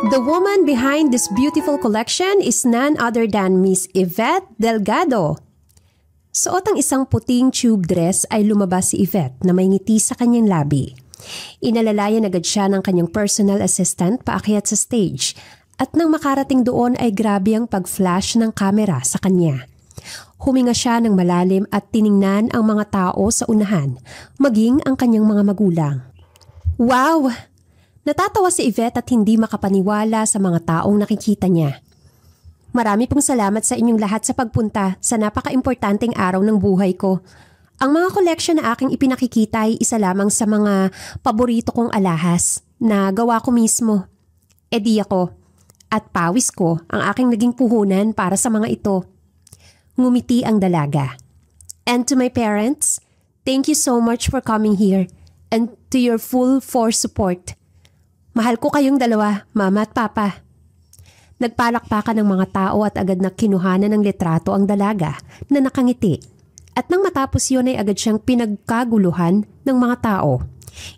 The woman behind this beautiful collection is none other than Miss Yvette Delgado. Suot ang isang puting tube dress ay lumabas si Yvette na may ngiti sa kanyang labi. Inalalayan agad siya ng kanyang personal assistant paakyat sa stage at nang makarating doon ay grabe ang pag-flash ng kamera sa kanya. Huminga siya ng malalim at tiningnan ang mga tao sa unahan, maging ang kanyang mga magulang. Wow! Natatawa si Yvette at hindi makapaniwala sa mga taong nakikita niya. Marami pong salamat sa inyong lahat sa pagpunta sa napaka-importanteng araw ng buhay ko. Ang mga koleksyon na aking ipinakikita ay isa lamang sa mga paborito kong alahas na gawa ko mismo. E di ako at pawis ko ang aking naging puhunan para sa mga ito. Ngumiti ang dalaga. And to my parents, thank you so much for coming here and to your full force support. Mahal ko kayong dalawa, Mama at Papa. Nagpalakpakan ng mga tao at agad na kinuhanan ng litrato ang dalaga na nakangiti. At nang matapos yun ay agad siyang pinagkaguluhan ng mga tao.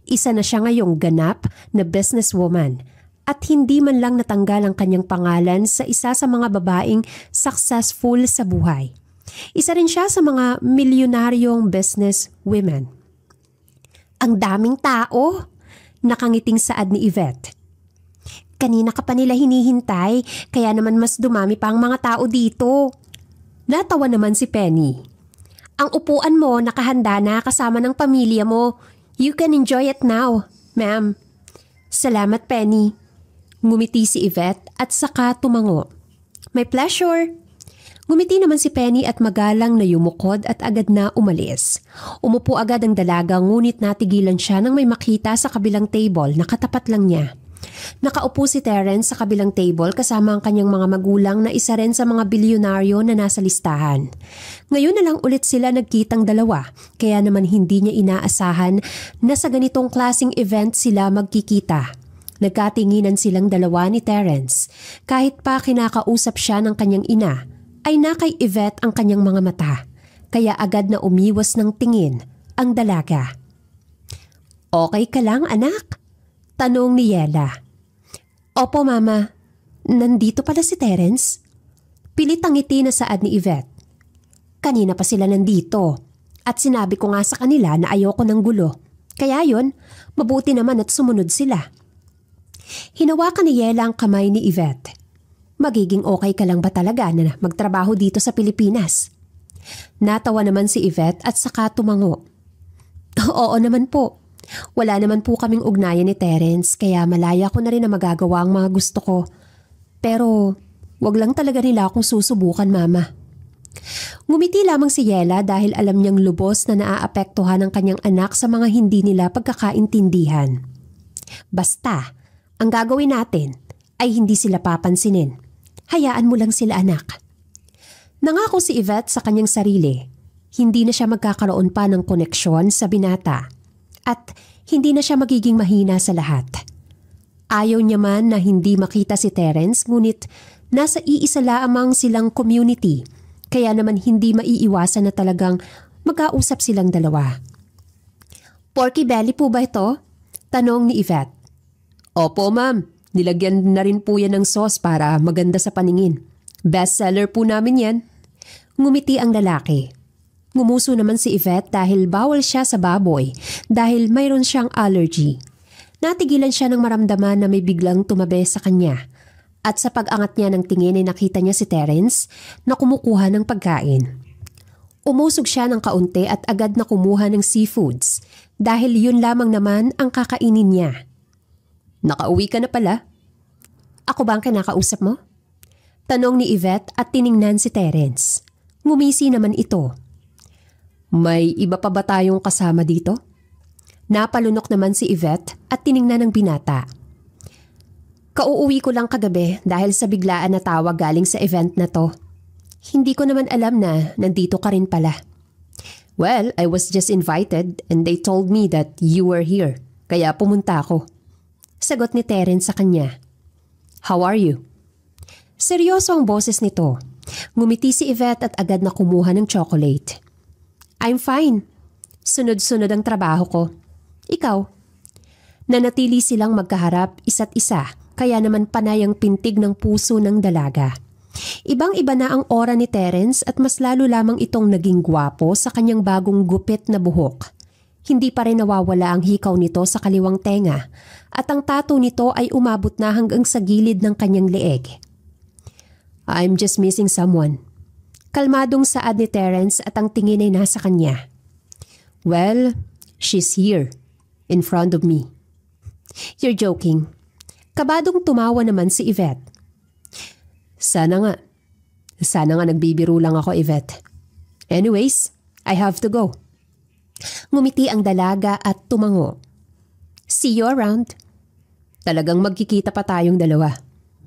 Isa na siya ngayong ganap na businesswoman at hindi man lang natanggal ang kanyang pangalan sa isa sa mga babaeng successful sa buhay. Isa rin siya sa mga milyonaryong business women. Ang daming tao! Nakangiting saad ni Yvette. Kanina ka pa nila hinihintay, kaya naman mas dumami pa ang mga tao dito. Natawa naman si Penny. Ang upuan mo nakahanda na kasama ng pamilya mo. You can enjoy it now, ma'am. Salamat, Penny. Ngumiti si Yvette at saka tumango. My pleasure. Ngumiti naman si Penny at magalang na yumukod at agad na umalis. Umupo agad ang dalaga ngunit natigilan siya nang may makita sa kabilang table na katapat lang niya. Nakaupo si Terence sa kabilang table kasama ang kanyang mga magulang na isa rin sa mga bilyonaryo na nasa listahan. Ngayon na lang ulit sila nagkitang dalawa kaya naman hindi niya inaasahan na sa ganitong klaseng event sila magkikita. Nagkatinginan silang dalawa ni Terence. Kahit pa kinakausap siya ng kanyang ina, ay na kay Yvette ang kanyang mga mata, kaya agad na umiwas ng tingin ang dalaga. Okay ka lang, anak? Tanong ni Yela. Opo, Mama. Nandito pala si Terence? Pilit ang ngiti na saad ni Yvette. Kanina pa sila nandito at sinabi ko nga sa kanila na ayoko ng gulo. Kaya yon, mabuti naman at sumunod sila. Hinawakan ni Yela ang kamay ni Yvette. Magiging okay ka lang ba talaga na magtrabaho dito sa Pilipinas? Natawa naman si Yvette at saka tumango. Oo naman po. Wala naman po kaming ugnayan ni Terence kaya malaya ko na rin na magagawa ang mga gusto ko. Pero wag lang talaga nila akong susubukan, Mama. Ngumiti lamang si Yela dahil alam niyang lubos na naaapektuhan ang kanyang anak sa mga hindi nila pagkakaintindihan. Basta, ang gagawin natin ay hindi sila papansinin. Hayaan mo lang sila, anak. Nangako si Yvette sa kanyang sarili. Hindi na siya magkakaroon pa ng koneksyon sa binata. At hindi na siya magiging mahina sa lahat. Ayaw niya man na hindi makita si Terence ngunit nasa iisa lamang silang community. Kaya naman hindi maiiwasan na talagang magkausap silang dalawa. Porky belly po ba ito? Tanong ni Yvette. Opo, ma'am. Nilagyan na rin po yan ng sauce para maganda sa paningin. Bestseller po namin yan. Ngumiti ang lalaki. Ngumuso naman si Yvette dahil bawal siya sa baboy dahil mayroon siyang allergy. Natigilan siya ng maramdaman na may biglang tumabi sa kanya. At sa pag-angat niya ng tingin ay nakita niya si Terence na kumukuha ng pagkain. Umusog siya ng kaunti at agad na kumuha ng seafoods dahil yun lamang naman ang kakainin niya. Nakauwi ka na pala? Ako ba ang kinakausap mo? Tanong ni Yvette at tiningnan si Terence. Ngumisi naman ito. May iba pa ba tayong kasama dito? Napalunok naman si Yvette at tiningnan ng binata. Kauuwi ko lang kagabi dahil sa biglaan na tawag galing sa event na to. Hindi ko naman alam na nandito ka rin pala. Well, I was just invited and they told me that you were here. Kaya pumunta ako. Sagot ni Terence sa kanya. How are you? Seryoso ang boses nito. Ngumiti si Yvette at agad na kumuha ng chocolate. I'm fine. Sunod-sunod ang trabaho ko. Ikaw? Nanatili silang magkaharap isa't isa kaya naman panay ang pintig ng puso ng dalaga. Ibang-iba na ang aura ni Terence at mas lalo lamang itong naging gwapo sa kanyang bagong gupit na buhok. Hindi pa rin nawawala ang hikaw nito sa kaliwang tenga at ang tattoo nito ay umabot na hanggang sa gilid ng kanyang leeg. I'm just missing someone. Kalmadong saad ni Terence at ang tingin ay nasa kanya. Well, she's here, in front of me. You're joking. Kabadong tumawa naman si Yvette. Sana nga nagbibiro lang ako, Yvette. Anyways, I have to go. Ngumiti ang dalaga at tumango. See you around. Talagang magkikita pa tayong dalawa.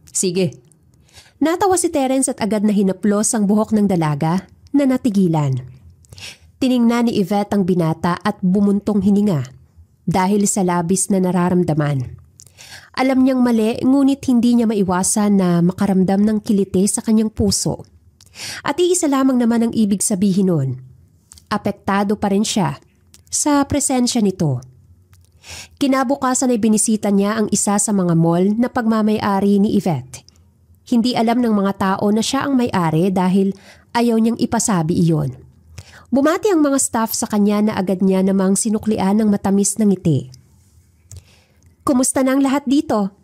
Sige. Natawa si Terence at agad na hinaplos ang buhok ng dalaga na natigilan. Tiningnan ni Yvette ang binata at bumuntong hininga dahil sa labis na nararamdaman. Alam niyang mali ngunit hindi niya maiwasan na makaramdam ng kiliti sa kanyang puso. At iisa lamang naman ang ibig sabihin nun. Apektado pa rin siya sa presensya nito. Kinabukasan ay binisita niya ang isa sa mga mall na pagmamay-ari ni Yvette. Hindi alam ng mga tao na siya ang may-ari dahil ayaw niyang ipasabi iyon. Bumati ang mga staff sa kanya na agad niya namang sinuklian ng matamis na ngiti. Kumusta na ang lahat dito?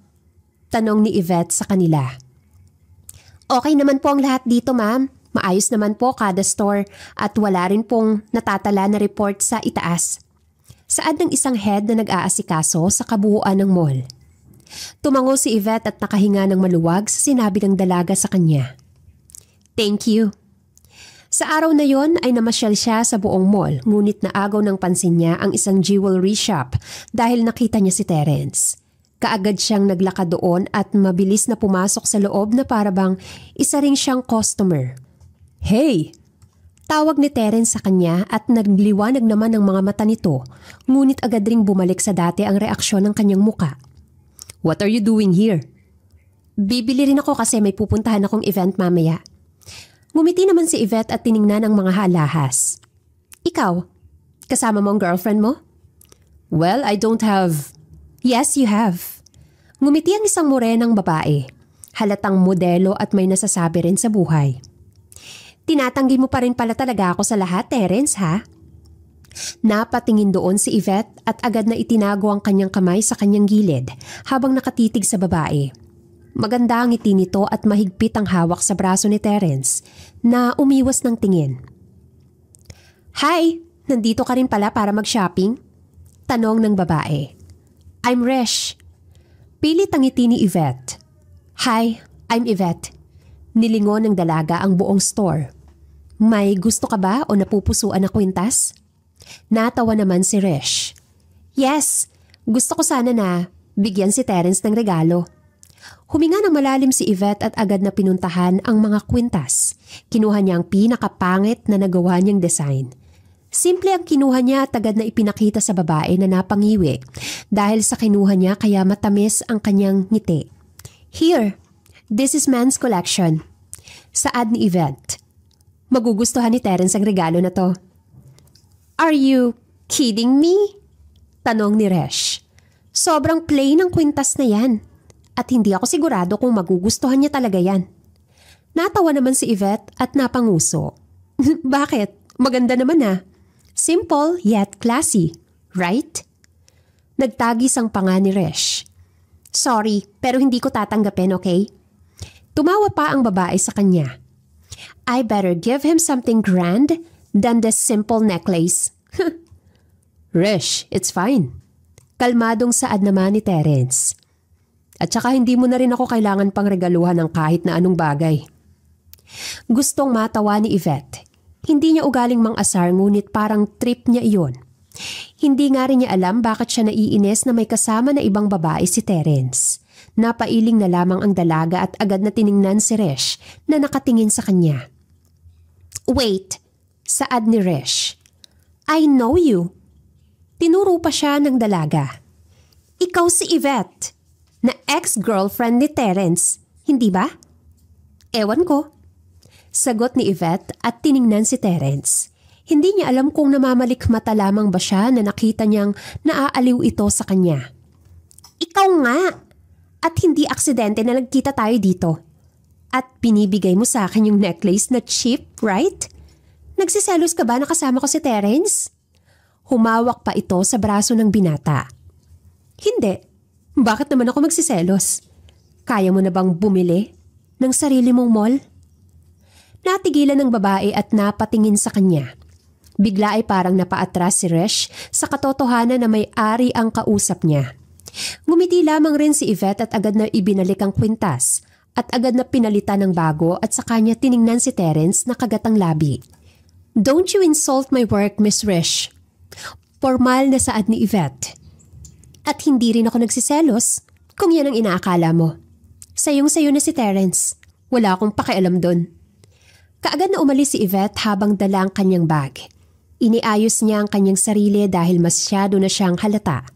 Tanong ni Yvette sa kanila. Okay naman po ang lahat dito, ma'am. Maayos naman po kada store at wala rin pong natatala na report sa itaas. Saad ng isang head na nag-aasikaso sa kabuuan ng mall. Tumango si Yvette at nakahinga ng maluwag sa sinabi ng dalaga sa kanya. Thank you. Sa araw na yon ay namasyal siya sa buong mall ngunit naagaw ng pansin niya ang isang jewelry shop dahil nakita niya si Terence. Kaagad siyang naglakad doon at mabilis na pumasok sa loob na parabang isa ring siyang customer. Hey! Tawag ni Terence sa kanya at nagliwanag naman ang mga mata nito ngunit agad ring bumalik sa dati ang reaksyon ng kanyang muka. What are you doing here? Bibili rin ako kasi may pupuntahan akong event mamaya. Ngumiti naman si Yvette at tiningnan ang mga halahas. Ikaw, kasama mo ang girlfriend mo? Well, I don't have... Yes, you have. Ngumiti ang isang morenang babae. Halatang modelo at may nasasabi rin sa buhay. Tinatanggi mo pa rin pala talaga ako sa lahat, Terence, ha? Napatingin doon si Yvette at agad na itinago ang kanyang kamay sa kanyang gilid habang nakatitig sa babae. Maganda ang ngiti nito at mahigpit ang hawak sa braso ni Terence na umiwas ng tingin. Hi! Nandito ka rin pala para mag-shopping? Tanong ng babae. I'm Resh. Pilit ang ngiti ni Yvette. Hi, I'm Yvette. Nilingon ng dalaga ang buong store. May gusto ka ba o napupusuan na kwintas? Natawa naman si Resh. Yes, gusto ko sana na bigyan si Terence ng regalo. Huminga ng malalim si Yvette at agad na pinuntahan ang mga kwintas. Kinuha niya ang pinakapangit na nagawa niyang design. Simple ang kinuha niya at agad na ipinakita sa babae na napangiwi dahil sa kinuha niya kaya matamis ang kanyang ngiti. Here, this is man's collection. Saad ni Yvette. Magugustuhan ni Terence ang regalo na to. Are you kidding me? Tanong ni Resh. Sobrang plain ang kwintas na yan. At hindi ako sigurado kung magugustuhan niya talaga yan. Natawa naman si Yvette at napanguso. Bakit? Maganda naman ah. Simple yet classy, right? Nagtagis ang panga ni Resh. Sorry, pero hindi ko tatanggapin, okay? Tumawa pa ang babae sa kanya. I better give him something grand than this simple necklace. Resh, it's fine. Kalmadong saad naman ni Terence. At saka hindi mo na rin ako kailangan pang regaluhan ng kahit na anong bagay. Gustong matawa ni Yvette. Hindi niya ugaling mang-asar ngunit parang trip niya iyon. Hindi nga rin niya alam bakit siya naiinis na may kasama na ibang babae si Terence. Napailing na lamang ang dalaga at agad na tiningnan si Resh na nakatingin sa kanya. Wait, saad ni Resh. I know you. Tinuro pa siya ng dalaga. Ikaw si Yvette, na ex-girlfriend ni Terence, hindi ba? Ewan ko. Sagot ni Yvette at tiningnan si Terence. Hindi niya alam kung namamalikmata lamang ba siya na nakita niyang naaaliw ito sa kanya. Ikaw nga! At hindi aksidente na nagkita tayo dito. At binibigay mo sa akin yung necklace na cheap, right? Nagsiselos ka ba na kasama ko si Terence? Humawak pa ito sa braso ng binata. Hindi. Bakit naman ako magsiselos? Kaya mo na bang bumili ng sarili mong mall? Natigilan ng babae at napatingin sa kanya. Bigla ay parang napaatras si Resh sa katotohanan na may-ari ang kausap niya. Ngumiti lamang rin si Yvette at agad na ibinalik ang kwintas at agad na pinalitan ng bago at sa kanya tiningnan si Terence na kagatang labi. Don't you insult my work, Miss Resh. Formal na saad ni Yvette. At hindi rin ako nagsiselos kung yan ang inaakala mo. Sayong-sayo na si Terence. Wala akong pakialam doon. Kaagad na umalis si Yvette habang dala ang kanyang bag. Iniayos niya ang kanyang sarili dahil masyado na siyang halata.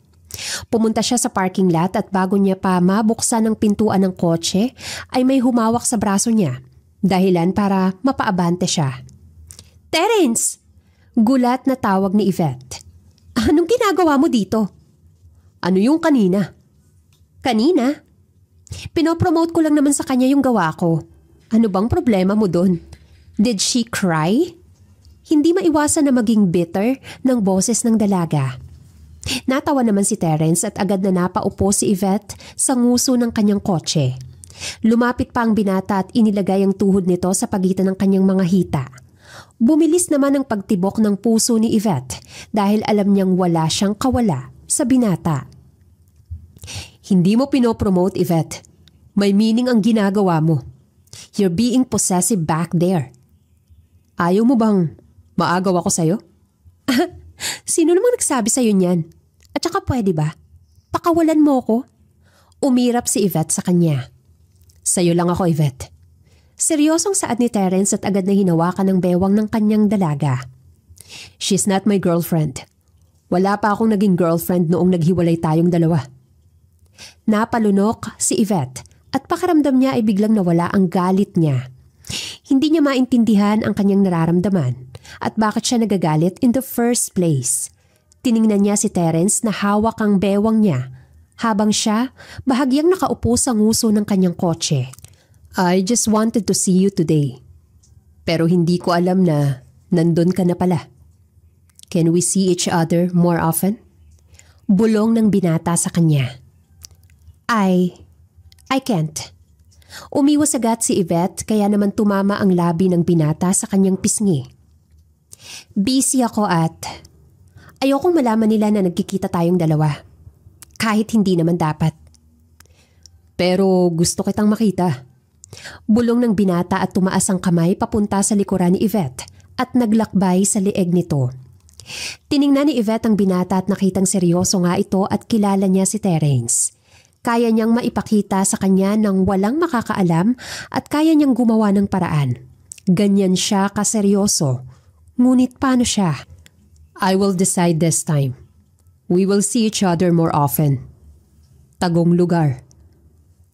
Pumunta siya sa parking lot at bago niya pa mabuksan ang pintuan ng kotse ay may humawak sa braso niya. Dahilan para mapaabante siya. Terence! Gulat na tawag ni Yvette. Anong ginagawa mo dito? Ano yung kanina? Kanina? Pinopromote ko lang naman sa kanya yung gawa ko. Ano bang problema mo doon? Did she cry? Hindi maiwasan na maging bitter ng boses ng dalaga. Natawa naman si Terence at agad na napaupo si Yvette sa nguso ng kanyang kotse. Lumapit pa ang binata at inilagay ang tuhod nito sa pagitan ng kanyang mga hita. Bumilis naman ang pagtibok ng puso ni Yvette dahil alam niyang wala siyang kawala sa binata. Hindi mo pinopromote, Yvette. May meaning ang ginagawa mo. You're being possessive back there. Ayaw mo bang maagaw ako sa'yo? Sino namang nagsabi sa'yo niyan? At saka pwede ba? Pakawalan mo ko? Umirap si Yvette sa kanya. Sa'yo lang ako, Yvette. Seryosong saad ni Terence at agad na hinawakan ng bewang ng kanyang dalaga. She's not my girlfriend. Wala pa akong naging girlfriend noong naghiwalay tayong dalawa. Napalunok si Yvette at pakiramdam niya ay biglang nawala ang galit niya. Hindi niya maintindihan ang kanyang nararamdaman at bakit siya nagagalit in the first place. Tiningnan niya si Terence na hawak ang bewang niya habang siya bahagyang nakaupo sa nguso ng kanyang kotse. I just wanted to see you today. Pero hindi ko alam na nandun ka na pala. Can we see each other more often? Bulong ng binata sa kanya. I can't. Umiwas agad si Yvette kaya naman tumama ang labi ng binata sa kanyang pisngi. Busy ako at ayokong malaman nila na nagkikita tayong dalawa. Kahit hindi naman dapat. Pero gusto kitang makita. Bulong ng binata at tumaas ang kamay papunta sa likuran ni Yvette at naglakbay sa leeg nito. Tiningnan ni Yvette ang binata at nakitang seryoso nga ito at kilala niya si Terence. Kaya niyang maipakita sa kanya ng walang makakaalam at kaya niyang gumawa ng paraan. Ganyan siya kaseryoso. Ngunit paano siya? I will decide this time. We will see each other more often. Tagong lugar.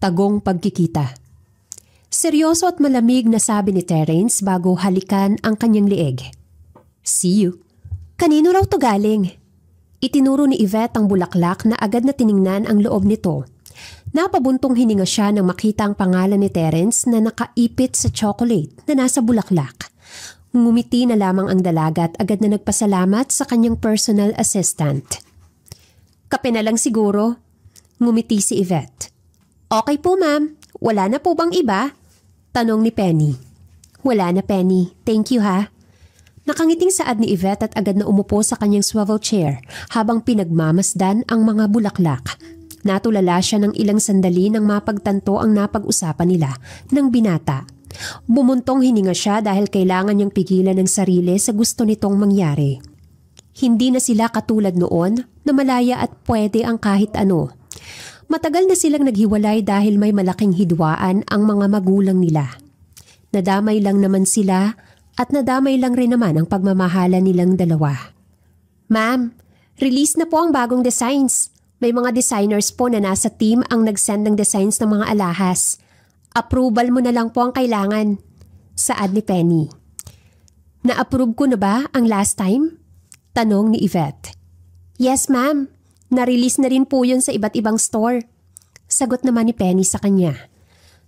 Tagong pagkikita. Seryoso at malamig na sabi ni Terence bago halikan ang kanyang leeg. See you. Kanino raw to galing? Itinuro ni Yvette ang bulaklak na agad na tiningnan ang loob nito. Napabuntong hininga siya nang makita ang pangalan ni Terence na nakaipit sa chocolate na nasa bulaklak. Ngumiti na lamang ang dalaga at agad na nagpasalamat sa kanyang personal assistant. Kape na lang siguro. Ngumiti si Yvette. Okay po ma'am. Wala na po bang iba? Tanong ni Penny. Wala na Penny. Thank you ha. Nakangiting saad ni Yvette at agad na umupo sa kanyang swivel chair habang pinagmamasdan ang mga bulaklak. Natulala siya ng ilang sandali nang mapagtanto ang napag-usapan nila ng binata. Bumuntong hininga siya dahil kailangan niyang pigilan ng sarili sa gusto nitong mangyari. Hindi na sila katulad noon na malaya at pwede ang kahit ano. Matagal na silang naghiwalay dahil may malaking hidwaan ang mga magulang nila. Nadamay lang naman sila at nadamay lang rin naman ang pagmamahala nilang dalawa. Ma'am, release na po ang bagong designs. May mga designers po na nasa team ang nag-send ng designs ng mga alahas. Approval mo na lang po ang kailangan. Saad ni Penny. Na-approve ko na ba ang last time? Tanong ni Yvette. Yes ma'am. Na-release na rin po yun sa iba't ibang store. Sagot naman ni Penny sa kanya.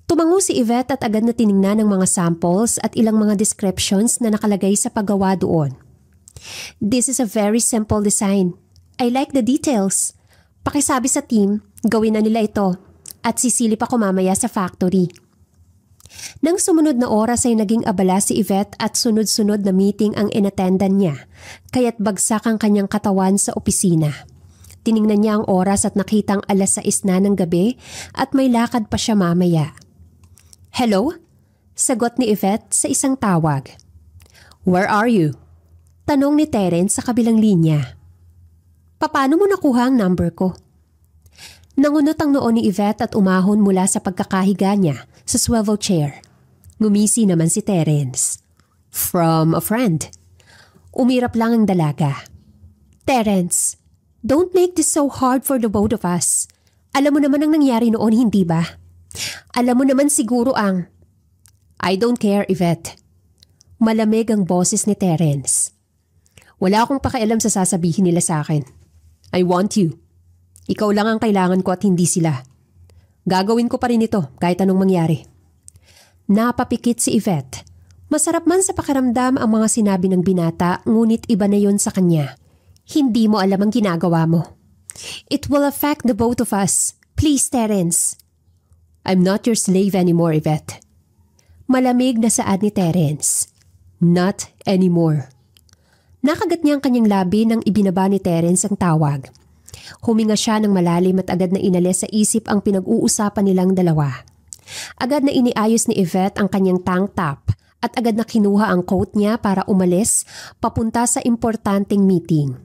Tumango si Yvette at agad na tiningnan ang mga samples at ilang mga descriptions na nakalagay sa paggawa doon. This is a very simple design. I like the details. Pakisabi sa team, gawin na nila ito at sisilip ako mamaya sa factory. Nang sumunod na oras ay naging abala si Yvette at sunod-sunod na meeting ang inattendan niya, kaya't bagsak ang kanyang katawan sa opisina. Tiningnan niya ang oras at nakitang 6:00 na ng gabi at may lakad pa siya mamaya. Hello? Sagot ni Yvette sa isang tawag. Where are you? Tanong ni Terence sa kabilang linya. Paano mo nakuha ang number ko? Nangunot ang noo ni Yvette at umahon mula sa pagkakahiga niya sa swivel chair. Ngumisi naman si Terence. From a friend. Umirap lang ang dalaga. Terence, don't make this so hard for the both of us. Alam mo naman ang nangyari noon, hindi ba? Alam mo naman siguro ang... I don't care, Yvette. Malamig ang boses ni Terence. Wala akong pakialam sa sasabihin nila sa akin. I want you. Ikaw lang ang kailangan ko at hindi sila. Gagawin ko pa rin ito kahit anong mangyari. Napapikit si Yvette. Masarap man sa pakiramdam ang mga sinabi ng binata, ngunit iba na yon sa kanya. Hindi mo alam ang ginagawa mo. It will affect the both of us. Please, Terence. I'm not your slave anymore, Yvette. Malamig na saad ni Terence. Not anymore. Nakagat niya ang kanyang labi nang ibinaba ni Terence ang tawag. Huminga siya ng malalim at agad na inalis sa isip ang pinag-uusapan nilang dalawa. Agad na iniayos ni Yvette ang kanyang tank top at agad na kinuha ang coat niya para umalis papunta sa importanteng meeting.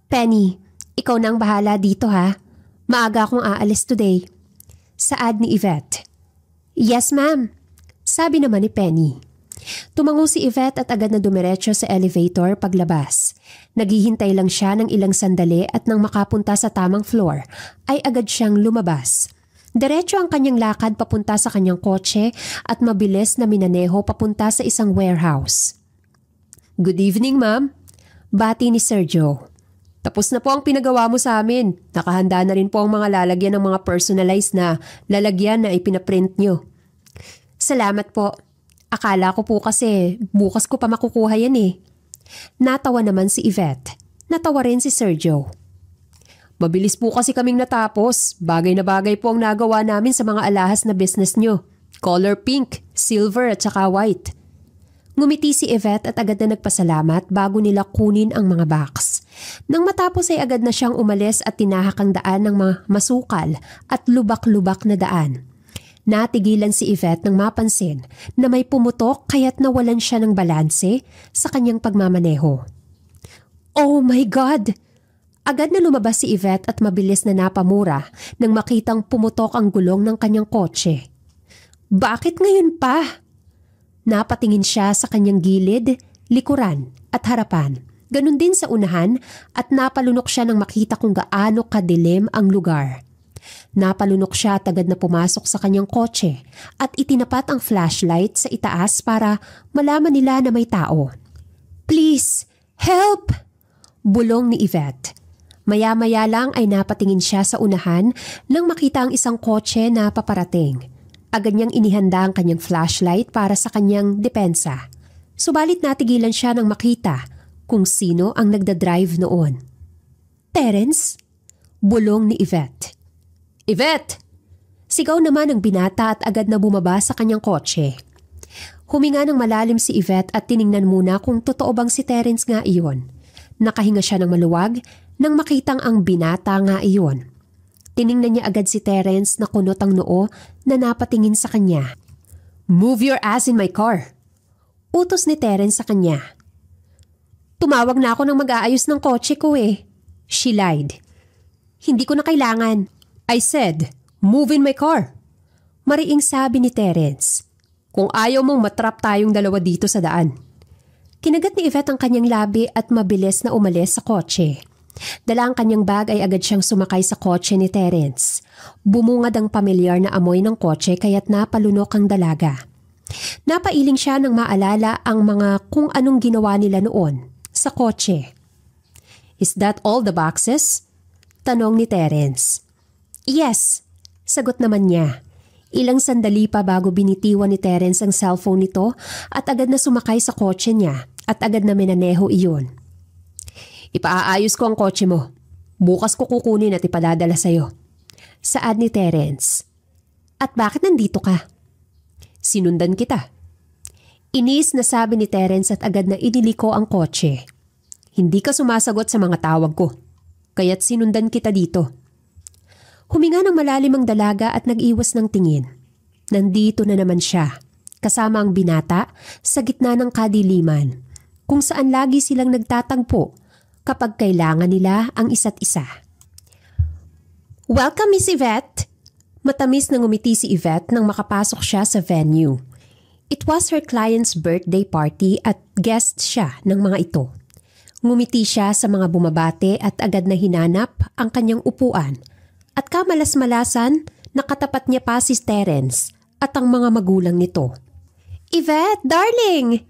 Penny, ikaw na ang bahala dito ha. Maaga akong aalis today. Saad ni Yvette. Yes ma'am, sabi naman ni Penny. Tumango si Yvette at agad na dumiretso sa elevator paglabas. Naghihintay lang siya ng ilang sandali at nang makapunta sa tamang floor ay agad siyang lumabas. Diretso ang kanyang lakad papunta sa kanyang kotse at mabilis na minaneho papunta sa isang warehouse. Good evening ma'am, bati ni Sergio. Tapos na po ang pinagawa mo sa amin. Nakahanda na rin po ang mga lalagyan ng mga personalized na lalagyan na ipinaprint nyo. Salamat po. Akala ko po kasi bukas ko pa makukuha yan eh. Natawa naman si Yvette. Natawa rin si Sergio. Mabilis po kasi kaming natapos. Bagay na bagay po ang nagawa namin sa mga alahas na business nyo. Color pink, silver at saka white. Ngumiti si Yvette at agad na nagpasalamat bago nila kunin ang mga box. Nang matapos ay agad na siyang umalis at tinahak ang daan ng mga masukal at lubak-lubak na daan. Natigilan si Yvette nang mapansin na may pumutok kaya't nawalan siya ng balanse sa kanyang pagmamaneho. Oh my God! Agad na lumabas si Yvette at mabilis na napamura nang makitang pumutok ang gulong ng kanyang kotse. Bakit ngayon pa? Napatingin siya sa kanyang gilid, likuran at harapan. Ganun din sa unahan at napalunok siya nang makita kung gaano kadilim ang lugar. Napalunok siya at agad na pumasok sa kanyang kotse at itinapat ang flashlight sa itaas para malaman nila na may tao. Please, help! Bulong ni Yvette. Maya-maya lang ay napatingin siya sa unahan nang makita ang isang kotse na paparating. Agad niyang inihanda ang kanyang flashlight para sa kanyang depensa. Subalit natigilan siya nang makita kung sino ang nagdadrive noon. Terence? Bulong ni Yvette. Yvette! Sigaw naman ng binata at agad na bumaba sa kanyang kotse. Huminga ng malalim si Yvette at tiningnan muna kung totoo bang si Terence nga iyon. Nakahinga siya ng maluwag nang makitang ang binata nga iyon. Tiningnan niya agad si Terence na kunot ang noo na napatingin sa kanya. Move your ass in my car! Utos ni Terence sa kanya. Tumawag na ako ng mag-aayos ng kotse ko eh. She lied. Hindi ko na kailangan. I said, move in my car. Mariing sabi ni Terence. Kung ayaw mong matrap tayong dalawa dito sa daan. Kinagat ni Yvette ang kanyang labi at mabilis na umalis sa kotse. Dala ang kanyang bag ay agad siyang sumakay sa kotse ni Terence. Bumungad ang pamilyar na amoy ng kotse kaya't napalunok ang dalaga. Napailing siya nang maalala ang mga kung anong ginawa nila noon sa kotse. Is that all the boxes? Tanong ni Terence. Yes, Sagot naman niya. Ilang sandali pa bago binitiwan ni Terence ang cellphone nito at agad na sumakay sa kotse niya at agad na minaneho iyon. Ipaaayos ko ang kotse mo. Bukas ko kukunin at ipadadala sa'yo. Saad ni Terence. At bakit nandito ka? Sinundan kita. Inis na sabi ni Terence at agad na iniliko ang kotse. Hindi ka sumasagot sa mga tawag ko, kaya't sinundan kita dito. Huminga ng malalim ang dalaga at nag-iwas ng tingin. Nandito na naman siya, kasama ang binata sa gitna ng kadiliman, kung saan lagi silang nagtatagpo kapag kailangan nila ang isa't isa. Welcome, Miss Yvette! Matamis na ngumiti si Yvette nang makapasok siya sa venue. It was her client's birthday party at guest siya ng mga ito. Ngumiti siya sa mga bumabate at agad na hinanap ang kanyang upuan at kamalas-malasan nakatapat niya pa si Terence at ang mga magulang nito. Yvette, darling!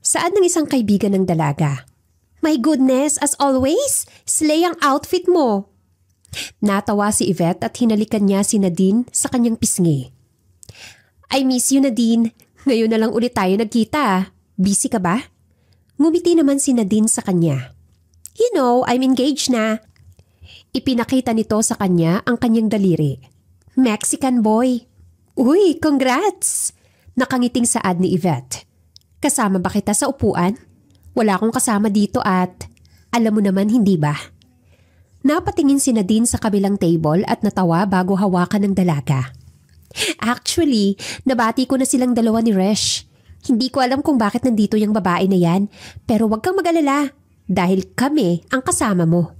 Saad ng isang kaibigan ng dalaga. My goodness, as always, slay ang outfit mo! Natawa si Yvette at hinalikan niya si Nadine sa kanyang pisngi. I miss you, Nadine. Ngayon na lang ulit tayo nagkita. Busy ka ba? Ngumiti naman si Nadine sa kanya. You know, I'm engaged na. Ipinakita nito sa kanya ang kanyang daliri. Mexican boy. Uy, congrats! Nakangiting saad ni Yvette. Kasama ba kita sa upuan? Wala akong kasama dito at alam mo naman hindi ba? Napatingin si Nadine sa kabilang table at natawa bago hawakan ng dalaga. Actually, nabati ko na silang dalawa ni Resh. Hindi ko alam kung bakit nandito yung babae na yan, pero wag kang mag-alala dahil kami ang kasama mo.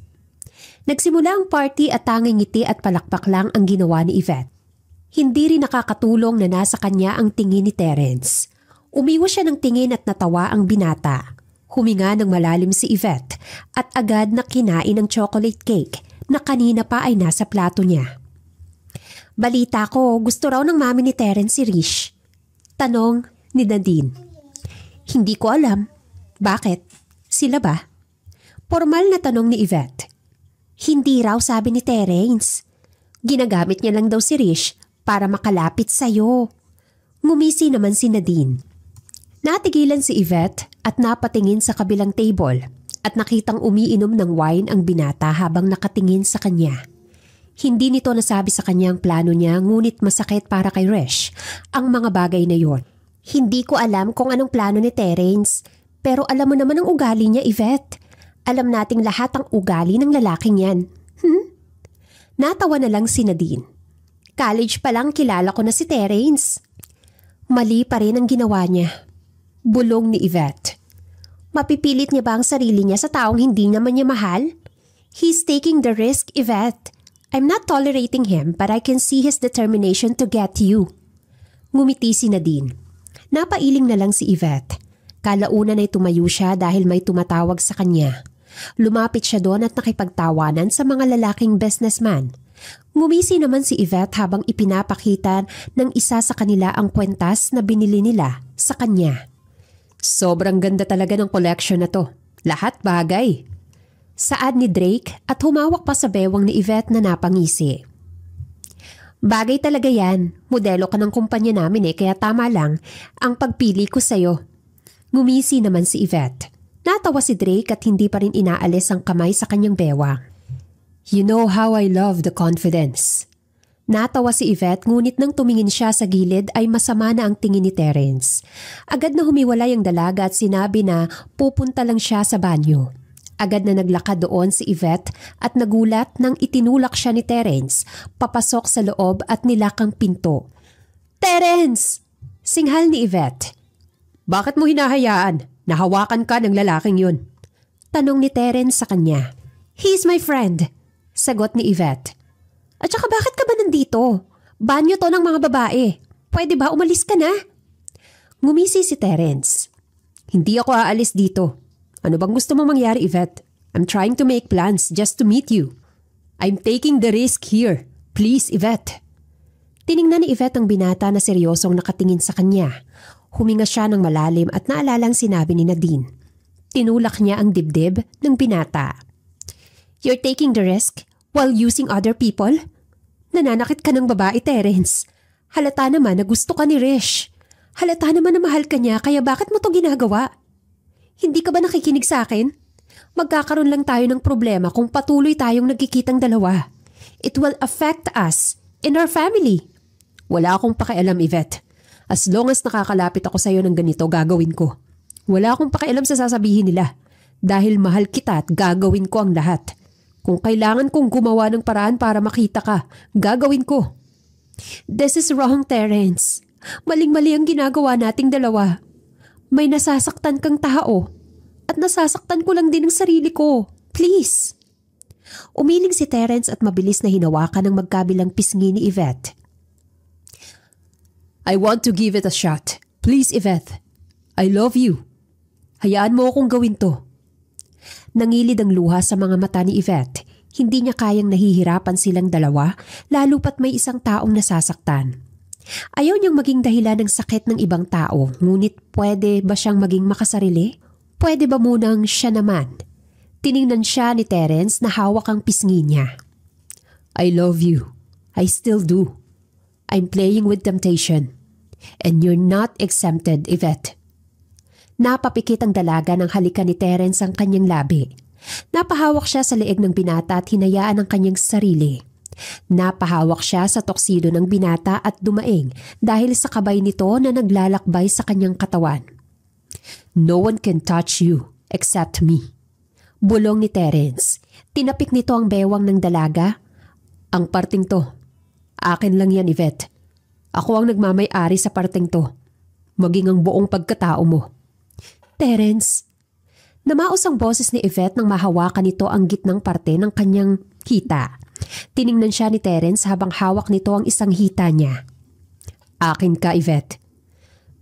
Nagsimula ang party at tanging ngiti at palakpak lang ang ginawa ni Yvette. Hindi rin nakakatulong na nasa kanya ang tingin ni Terence. Umiwas siya ng tingin at natawa ang binata. Huminga ng malalim si Yvette at agad na kinain ang chocolate cake na kanina pa ay nasa plato niya. Balita ko, gusto raw ng mami ni Terence si Rish. Tanong ni Nadine. Hindi ko alam. Bakit? Sila ba? Formal na tanong ni Yvette. Hindi raw sabi ni Terence. Ginagamit niya lang daw si Rish para makalapit sa'yo. Ngumisi naman si Nadine. Natigilan si Yvette at napatingin sa kabilang table at nakitang umiinom ng wine ang binata habang nakatingin sa kanya. Hindi nito nasabi sa kanya ang plano niya ngunit masakit para kay Resh ang mga bagay na yon. Hindi ko alam kung anong plano ni Terence pero alam mo naman ang ugali niya, Yvette. Alam nating lahat ang ugali ng lalaking yan. Natawa na lang si Nadine. College pa lang kilala ko na si Terence. Mali pa rin ang ginawa niya. Bulong ni Yvette. Mapipilit niya ba ang sarili niya sa taong hindi naman niya mahal? He's taking the risk, Yvette. I'm not tolerating him but I can see his determination to get you. Ngumiti si Nadine. Napailing na lang si Yvette. Kalaunan ay tumayo siya dahil may tumatawag sa kanya. Lumapit siya doon at nakipagtawanan sa mga lalaking businessman. Ngumisi naman si Yvette habang ipinapakita ng isa sa kanila ang kwentas na binili nila sa kanya. Sobrang ganda talaga ng collection na to. Lahat bagay. Saad ni Drake at humawak pa sa bewang ni Yvette na napangisi. Bagay talaga yan. Modelo ka ng kumpanya namin kaya tama lang ang pagpili ko sa'yo. Ngumisi naman si Yvette. Natawa si Drake at hindi pa rin inaalis ang kamay sa kanyang bewang. You know how I love the confidence. Natawa si Yvette ngunit nang tumingin siya sa gilid ay masama na ang tingin ni Terence. Agad na humiwalay ang dalaga at sinabi na pupunta lang siya sa banyo. Agad na naglakad doon si Yvette at nagulat nang itinulak siya ni Terence papasok sa loob at nilakang pinto. Terence! Singhal ni Yvette. Bakit mo hinahayaan? Nahawakan ka ng lalaking yun. Tanong ni Terence sa kanya. He's my friend. Sagot ni Yvette. At saka bakit ka ba nandito? Banyo to ng mga babae. Pwede ba umalis ka na? Ngumisi si Terence. Hindi ako aalis dito. Ano bang gusto mo mangyari, Yvette? I'm trying to make plans just to meet you. I'm taking the risk here. Please, Yvette. Tiningnan ni Yvette ang binata na seryosong nakatingin sa kanya. Huminga siya ng malalim at naalala ang sinabi ni Nadine. Tinulak niya ang dibdib ng binata. You're taking the risk while using other people? Nananakit ka ng babae, Terence. Halata naman na gusto ka ni Rish. Halata naman na mahal ka niya, kaya bakit mo to ginagawa? Hindi ka ba nakikinig sa akin? Magkakaroon lang tayo ng problema kung patuloy tayong nagkikitang dalawa. It will affect us and our family. Wala akong pakialam, Yvette. As long as nakakalapit ako sa iyo ng ganito, gagawin ko. Wala akong pakialam sa sasabihin nila. Dahil mahal kita at gagawin ko ang lahat. Kung kailangan kong gumawa ng paraan para makita ka, gagawin ko. This is wrong, Terence. Maling-mali ang ginagawa nating dalawa. May nasasaktan kang tao. At nasasaktan ko lang din ang sarili ko. Please. Umiling si Terence at mabilis na hinawakan ng magkabilang pisngi ni Yvette. I want to give it a shot. Please, Yvette. I love you. Hayaan mo akong gawin to. Nangilid ang luha sa mga mata ni Yvette. Hindi niya kayang nahihirapan silang dalawa, lalo pat may isang taong nasasaktan. Ayaw niyang maging dahilan ng sakit ng ibang tao, ngunit pwede ba siyang maging makasarili? Pwede ba munang siya naman? Tiningnan siya ni Terence na hawak ang pisngi niya. I love you. I still do. I'm playing with temptation. And you're not exempted, Yvette. Napapikit ang dalaga ng halikan ni Terence ang kanyang labi. Napahawak siya sa leeg ng binata at hinayaan ang kanyang sarili. Napahawak siya sa toksido ng binata at dumaing dahil sa kabay nito na naglalakbay sa kanyang katawan. No one can touch you except me. Bulong ni Terence. Tinapik nito ang bewang ng dalaga. Ang parting to. Akin lang yan, Yvette. Ako ang nagmamay-ari sa parting to. Maging ang buong pagkatao mo. Terence. Namaos ang boses ni Yvette nang mahawakan nito ang gitnang parte ng kanyang hita. Tiningnan siya ni Terence habang hawak nito ang isang hita niya. Akin ka, Yvette.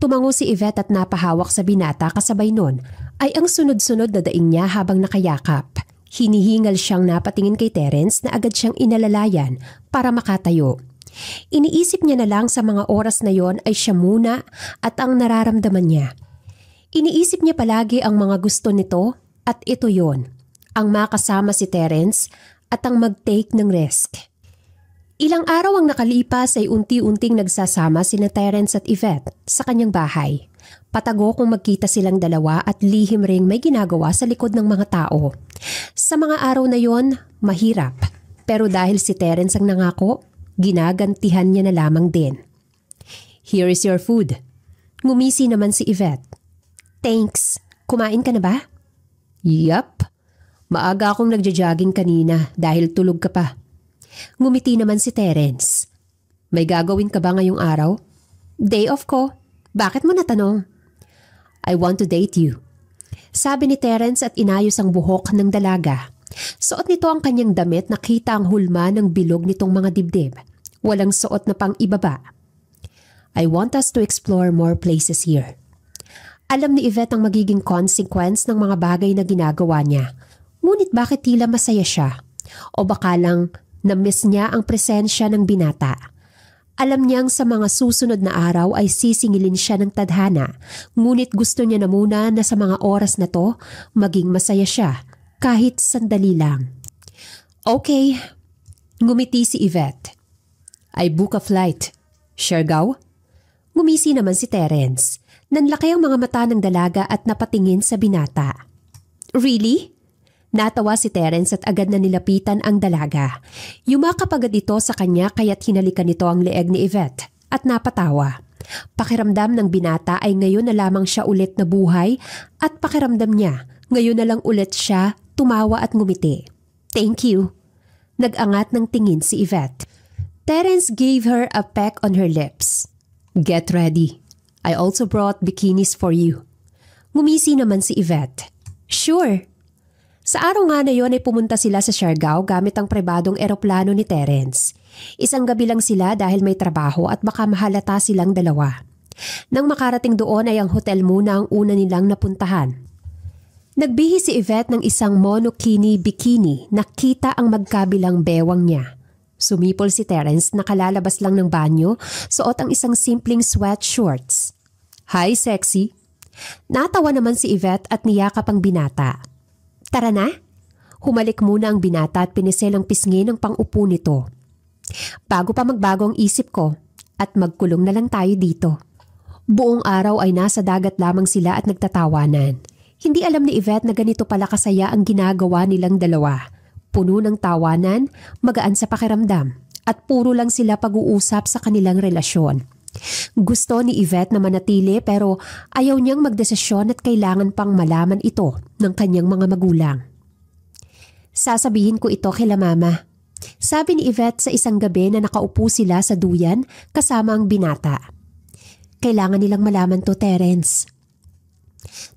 Tumango si Yvette at napahawak sa binata kasabay nun ay ang sunod-sunod na daing niya habang nakayakap. Hinihingal siyang napatingin kay Terence na agad siyang inalalayan para makatayo. Iniisip niya na lang sa mga oras na yon ay siya muna at ang nararamdaman niya. Iniisip niya palagi ang mga gusto nito at ito yon, ang makasama si Terence at ang mag-take ng risk. Ilang araw ang nakalipas ay unti-unting nagsasama sina Terence at Yvette sa kanyang bahay. Patago kung magkita silang dalawa at lihim ring may ginagawa sa likod ng mga tao. Sa mga araw na yon, mahirap. Pero dahil si Terence ang nangako, ginagantihan niya na lamang din. Here is your food. Ngumisi naman si Yvette. Thanks. Kumain ka na ba? Yup. Maaga akong nagja-jogging kanina dahil tulog ka pa. Ngumiti naman si Terence. May gagawin ka ba ngayong araw? Day off ko. Bakit mo natanong? I want to date you. Sabi ni Terence at inayos ang buhok ng dalaga. Suot nito ang kanyang damit na kita ang hulma ng bilog nitong mga dibdib. Walang suot na pang ibaba. I want us to explore more places here. Alam ni Yvette ang magiging consequence ng mga bagay na ginagawa niya. Ngunit bakit tila masaya siya? O baka lang na-miss niya ang presensya ng binata. Alam niyang sa mga susunod na araw ay sisingilin siya ng tadhana, ngunit gusto niya na muna na sa mga oras na to maging masaya siya, kahit sandali lang. Okay, ngumiti si Yvette. I book a flight. Siargao? Ngumisi naman si Terence. Nanlaki ang mga mata ng dalaga at napatingin sa binata. Really? Natawa si Terence at agad na nilapitan ang dalaga. Yumakap agad ito sa kanya kaya't hinalikan nito ang leeg ni Yvette at napatawa. Pakiramdam ng binata ay ngayon na lamang siya ulit na buhay at pakiramdam niya ngayon na lang ulit siya tumawa at ngumiti. Thank you. Nag-angat ng tingin si Yvette. Terence gave her a peck on her lips. Get ready. I also brought bikinis for you. Ngumisi naman si Yvette. Sure. Sa araw nga na yon ay pumunta sila sa Siargao gamit ang pribadong eroplano ni Terence. Isang gabi lang sila dahil may trabaho at baka mahalata silang dalawa. Nang makarating doon ay ang hotel muna ang una nilang napuntahan. Nagbihis si Yvette ng isang monokini bikini na kita ang magkabilang bewang niya. Sumipol si Terence na kalalabas lang ng banyo, suot ang isang simpleng sweatshorts. Hi, sexy. Natawa naman si Yvette at niyakap ang binata. Tara na. Humalik muna ang binata at pinisel ang pisngi ng pang-upo nito. Bago pa magbago ang isip ko at magkulong na lang tayo dito. Buong araw ay nasa dagat lamang sila at nagtatawanan. Hindi alam ni Yvette na ganito pala kasaya ang ginagawa nilang dalawa. Puno ng tawanan, magaan sa pakiramdam, at puro lang sila pag-uusap sa kanilang relasyon. Gusto ni Yvette na manatili pero ayaw niyang magdesisyon at kailangan pang malaman ito ng kanyang mga magulang. Sasabihin ko ito kila mama. Sabi ni Yvette sa isang gabi na nakaupo sila sa duyan kasama ang binata. Kailangan nilang malaman to, Terence.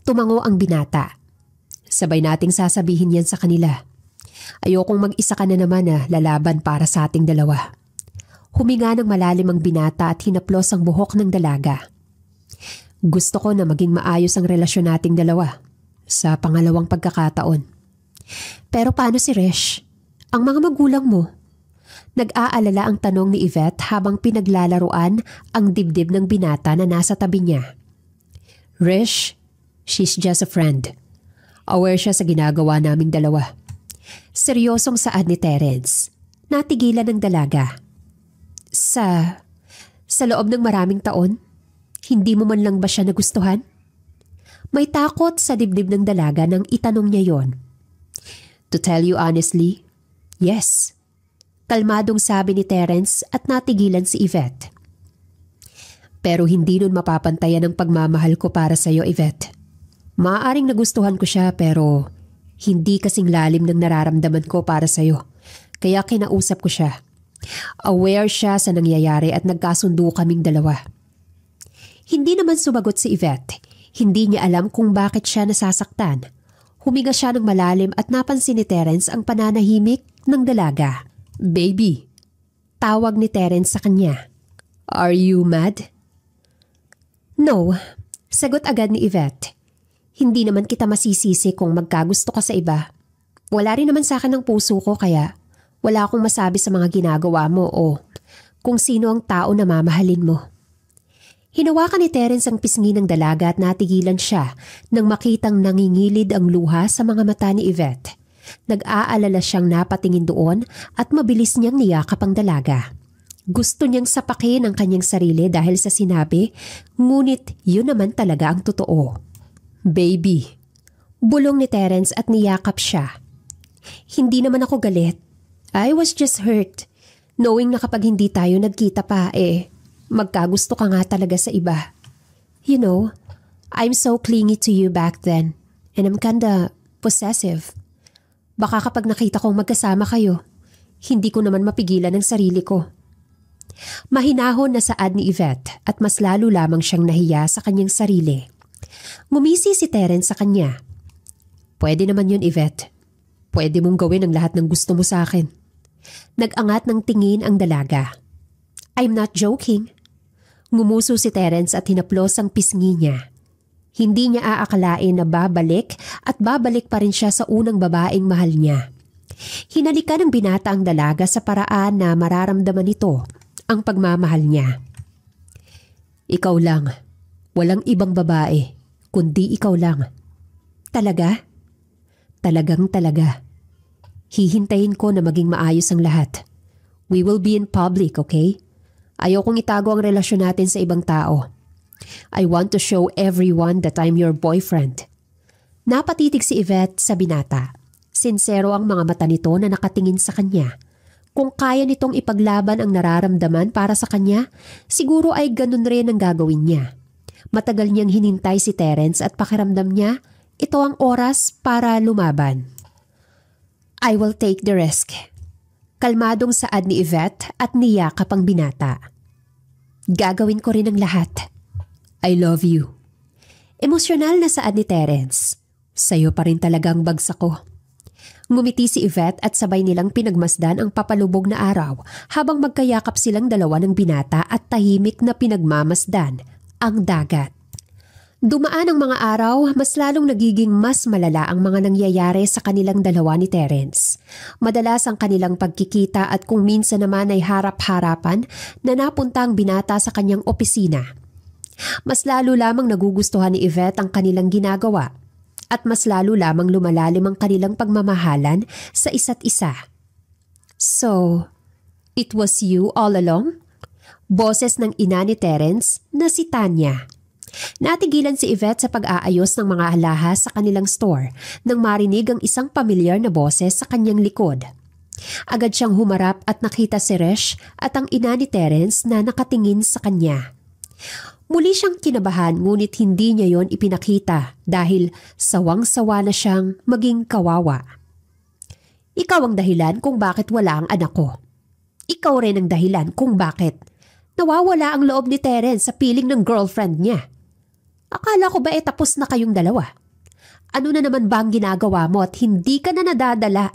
Tumango ang binata. Sabay nating sasabihin yan sa kanila. Ayokong mag-isa ka na naman na lalaban para sa ating dalawa. Huminga ng malalim ang binata at hinaplos ang buhok ng dalaga. Gusto ko na maging maayos ang relasyon nating dalawa sa pangalawang pagkakataon. Pero paano si Resh? Ang mga magulang mo? Nag-aalala ang tanong ni Yvette habang pinaglalaruan ang dibdib ng binata na nasa tabi niya. Resh, she's just a friend. Aware siya sa ginagawa naming dalawa. Seryosong saad ni Terence. Natigilan ng dalaga. Sa loob ng maraming taon, hindi mo man lang ba siya nagustuhan? May takot sa dibdib ng dalaga nang itanong niya yon. To tell you honestly, yes. Kalmadong sabi ni Terence at natigilan si Yvette. Pero hindi nun mapapantayan ang pagmamahal ko para sa iyo, Yvette. Maaaring nagustuhan ko siya pero hindi kasing lalim ng nararamdaman ko para sa iyo. Kaya kinausap ko siya. Aware siya sa nangyayari at nagkasundo kaming dalawa. Hindi naman sumagot si Yvette. Hindi niya alam kung bakit siya nasasaktan. Huminga siya ng malalim at napansin ni Terence ang pananahimik ng dalaga. Baby, tawag ni Terence sa kanya. Are you mad? No, sagot agad ni Yvette. Hindi naman kita masisisi kung magkagusto ka sa iba. Wala rin naman sa akin ang puso ko kaya wala akong masabi sa mga ginagawa mo o kung sino ang tao na mamahalin mo. Hinawakan ni Terence ang pisngi ng dalaga at natigilan siya nang makitang nangingilid ang luha sa mga mata ni Yvette. Nag-aalala siyang napatingin doon at mabilis niyang niyakap ang dalaga. Gusto niyang sapakin ang kanyang sarili dahil sa sinabi, ngunit yun naman talaga ang totoo. Baby, bulong ni Terence at niyakap siya. Hindi naman ako galit. I was just hurt. Knowing na kapag hindi tayo nagkita pa magkagusto ka nga talaga sa iba. You know, I'm so clingy to you back then and I'm kinda possessive. Baka kapag nakita kong magkasama kayo, hindi ko naman mapigilan ang sarili ko. Mahinahon na saad ni Yvette at mas lalo lamang siyang nahiya sa kanyang sarili. Ngumisi si Terence sa kanya. Pwede naman yun, Yvette. Pwede mong gawin ang lahat ng gusto mo sa akin. Nag-angat ng tingin ang dalaga. I'm not joking. Ngumuso si Terence at hinaplos ang pisngi niya. Hindi niya aakalain na babalik at babalik pa rin siya sa unang babaeng mahal niya. Hinalikan ng binata ang dalaga sa paraan na mararamdaman nito ang pagmamahal niya. Ikaw lang. Walang ibang babae, kundi ikaw lang. Talaga? Talagang talaga. Hihintayin ko na maging maayos ang lahat. We will be in public, okay? Ayokong itago ang relasyon natin sa ibang tao. I want to show everyone that I'm your boyfriend. Napatitig si Yvette sa binata. Sinsero ang mga mata nito na nakatingin sa kanya. Kung kaya nitong ipaglaban ang nararamdaman para sa kanya, siguro ay ganun rin ang gagawin niya. Matagal niyang hinintay si Terence at pakiramdam niya, ito ang oras para lumaban. I will take the risk. Kalmadong saad ni Yvette at niyakap ang binata. Gagawin ko rin ang lahat. I love you. Emosyonal na saad ni Terence. Sa'yo pa rin talagang bagsak ko. Ngumiti si Yvette at sabay nilang pinagmasdan ang papalubog na araw habang magkayakap silang dalawa ng binata at tahimik na pinagmamasdan ang dagat. Dumaan ang mga araw, mas lalong nagiging mas malala ang mga nangyayari sa kanilang dalawa ni Terence. Madalas ang kanilang pagkikita at kung minsan naman ay harap-harapan na napunta ang binata sa kanyang opisina. Mas lalo lamang nagugustuhan ni Yvette ang kanilang ginagawa at mas lalo lamang lumalalim ang kanilang pagmamahalan sa isa't isa. So, It was you all along? Boses ng ina ni Terence na si Tanya. Natigilan si Yvette sa pag-aayos ng mga alahas sa kanilang store nang marinig ang isang pamilyar na boses sa kanyang likod. Agad siyang humarap at nakita si Resh at ang ina ni Terence na nakatingin sa kanya. Muli siyang kinabahan ngunit hindi niya yon ipinakita dahil sawang-sawa na siyang maging kawawa. Ikaw ang dahilan kung bakit wala ang anak ko. Ikaw rin ang dahilan kung bakit nawawala ang loob ni Terence sa piling ng girlfriend niya. Akala ko ba tapos na kayong dalawa? Ano na naman ba ang ginagawa mo at hindi ka na nadadala?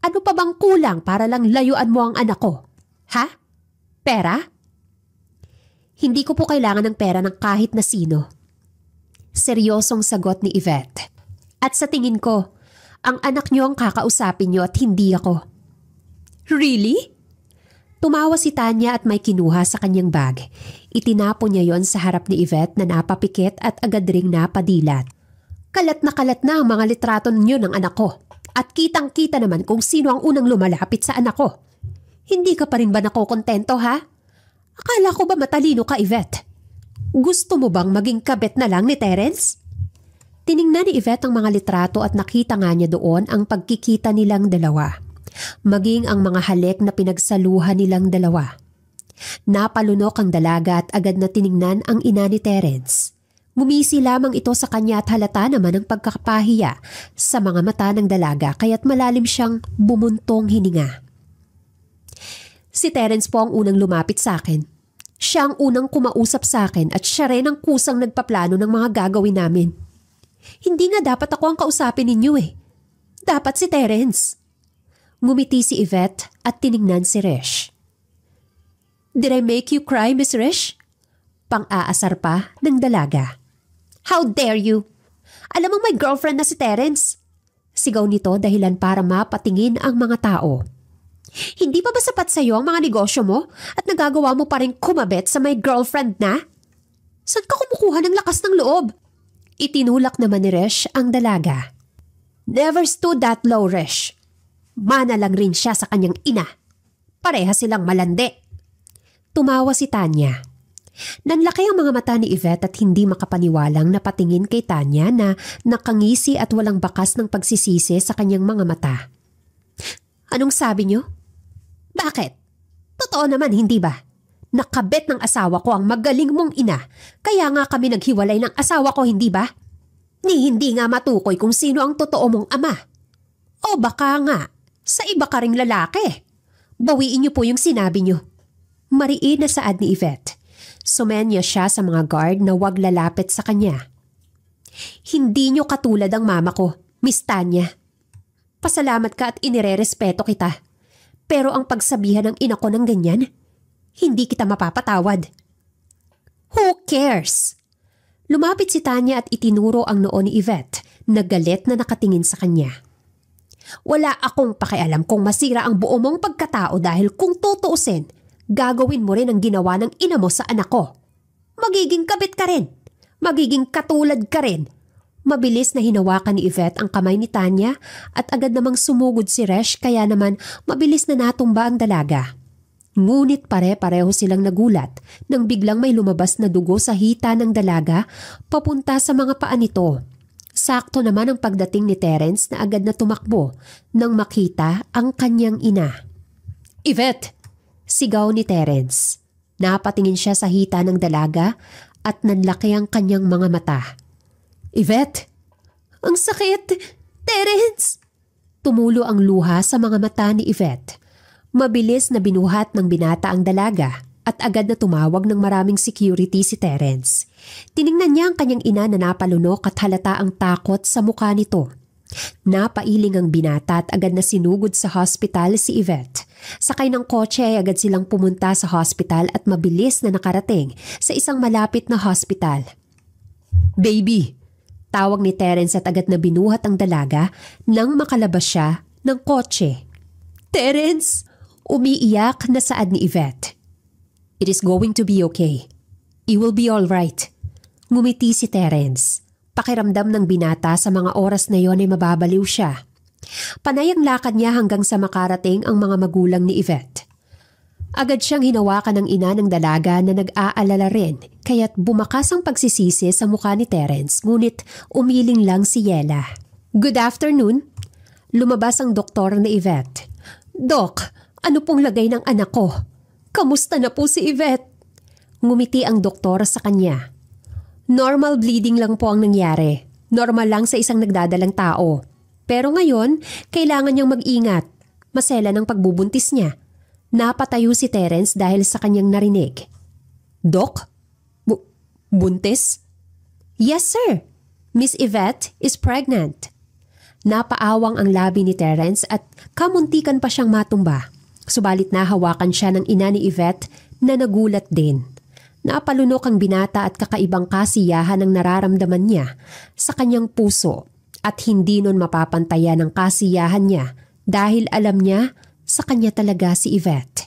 Ano pa bang kulang para lang layuan mo ang anak ko? Ha? Pera? Hindi ko po kailangan ng pera ng kahit na sino. Seryosong sagot ni Yvette. At sa tingin ko, ang anak niyo ang kakausapin niyo at hindi ako. Really? Tumawa si Tanya at may kinuha sa kanyang bag. Itinapon niya yon sa harap ni Yvette na napapikit at agad ring napadilat. Kalat na ang mga litrato ninyo ng anak ko. At kitang-kita naman kung sino ang unang lumalapit sa anak ko. Hindi ka pa rin ba nakokontento ha? Akala ko ba matalino ka, Yvette? Gusto mo bang maging kabet na lang ni Terence? Tiningnan ni Yvette ang mga litrato at nakita nga niya doon ang pagkikita nilang dalawa. Maging ang mga halik na pinagsaluhan nilang dalawa. Napalunok ang dalaga at agad na tiningnan ang ina ni Terence. Ngumisi lamang ito sa kanya at halata naman ang pagkakapahiya sa mga mata ng dalaga kaya't malalim siyang bumuntong hininga. Si Terence po ang unang lumapit sa akin. Siya ang unang kumausap sa akin at siya rin ang kusang nagpaplano ng mga gagawin namin. Hindi nga dapat ako ang kausapin ninyo eh. Dapat si Terence. Ngumiti si Yvette at tiningnan si Resh. Did I make you cry, Miss Resh? Pang-aasar pa ng dalaga. How dare you? Alam mo may girlfriend na si Terence. Sigaw nito dahilan para mapatingin ang mga tao. Hindi pa ba sapat sa iyo ang mga negosyo mo at nagagawa mo pa rin kumabet sa may girlfriend na? Saan ka kumukuha ng lakas ng loob? Itinulak naman ni Resh ang dalaga. Never stood that low, Resh. Mana lang rin siya sa kanyang ina. Pareha silang malandi. Tumawa si Tanya. Nanlaki ang mga mata ni Yvette at hindi makapaniwalang napatingin kay Tanya na nakangisi at walang bakas ng pagsisisi sa kanyang mga mata. Anong sabi niyo? Bakit? Totoo naman, hindi ba? Nakabet ng asawa ko ang magaling mong ina, kaya nga kami naghiwalay ng asawa ko, hindi ba? Ni hindi nga matukoy kung sino ang totoo mong ama. O baka nga, sa iba ka ring lalaki. Bawiin niyo po yung sinabi niyo. Mariin na saad ni Yvette. Sumenya siya sa mga guard na wag lalapit sa kanya. Hindi niyo katulad ang mama ko, Miss Tanya. Pasalamat ka at inirerespeto kita. Pero ang pagsabihan ng ina ko ng ganyan, hindi kita mapapatawad. Who cares? Lumapit si Tanya at itinuro ang noo ni Yvette na galit na nakatingin sa kanya. Wala akong pakialam kung masira ang buo mong pagkatao dahil kung tutuusin, gagawin mo rin ang ginawa ng ina mo sa anak ko. Magiging kabit ka rin. Magiging katulad ka rin. Mabilis na hinawakan ni Yvette ang kamay ni Tanya at agad namang sumugod si Resh kaya naman mabilis na natumba ang dalaga. Ngunit pare-pareho silang nagulat nang biglang may lumabas na dugo sa hita ng dalaga papunta sa mga paa nito. Sakto naman ang pagdating ni Terence na agad na tumakbo nang makita ang kanyang ina. Yvette! Sigaw ni Terence. Napatingin siya sa hita ng dalaga at nanlaki ang kanyang mga mata. Yvette! Ang sakit! Terence! Tumulo ang luha sa mga mata ni Yvette. Mabilis na binuhat ng binata ang dalaga at agad na tumawag ng maraming security si Terence. Tiningnan niya ang kanyang ina na napalunok at halata ang takot sa mukha nito. Napailing ang binata at agad na sinugod sa hospital si Yvette. Sakay ng kotse ay agad silang pumunta sa hospital at mabilis na nakarating sa isang malapit na hospital. Baby! Tawag ni Terence at agad na binuhat ang dalaga nang makalabas siya ng kotse. Terence! Umiiyak na saad ni Yvette. It is going to be okay. You will be all right. Ngumiti si Terence. Pakiramdam ng binata sa mga oras na yon ay mababaliw siya. Panay ang lakad niya hanggang sa makarating ang mga magulang ni Yvette. Agad siyang hinawakan ng ina ng dalaga na nag-aalala rin, kaya't bumakas ang pagsisisi sa mukha ni Terence, ngunit umiling lang si Yela. "Good afternoon." Lumabas ang doktor na Yvette. "Dok, ano pong lagay ng anak ko? Kamusta na po si Yvette?" Ngumiti ang doktor sa kanya. "Normal bleeding lang po ang nangyari. Normal lang sa isang nagdadalang tao. Pero ngayon, kailangan niyang mag-ingat. Masela ng pagbubuntis niya." Napatayo si Terence dahil sa kanyang narinig. "Dok? Buntis?" "Yes, sir. Miss Yvette is pregnant." Napaawang ang labi ni Terence at kamuntikan pa siyang matumba. Subalit nahawakan siya ng ina ni Yvette na nagulat din. Napalunok ang binata at kakaibang kasiyahan ang nararamdaman niya sa kanyang puso at hindi nun mapapantayan ang kasiyahan niya dahil alam niya sa kanya talaga si Yvette.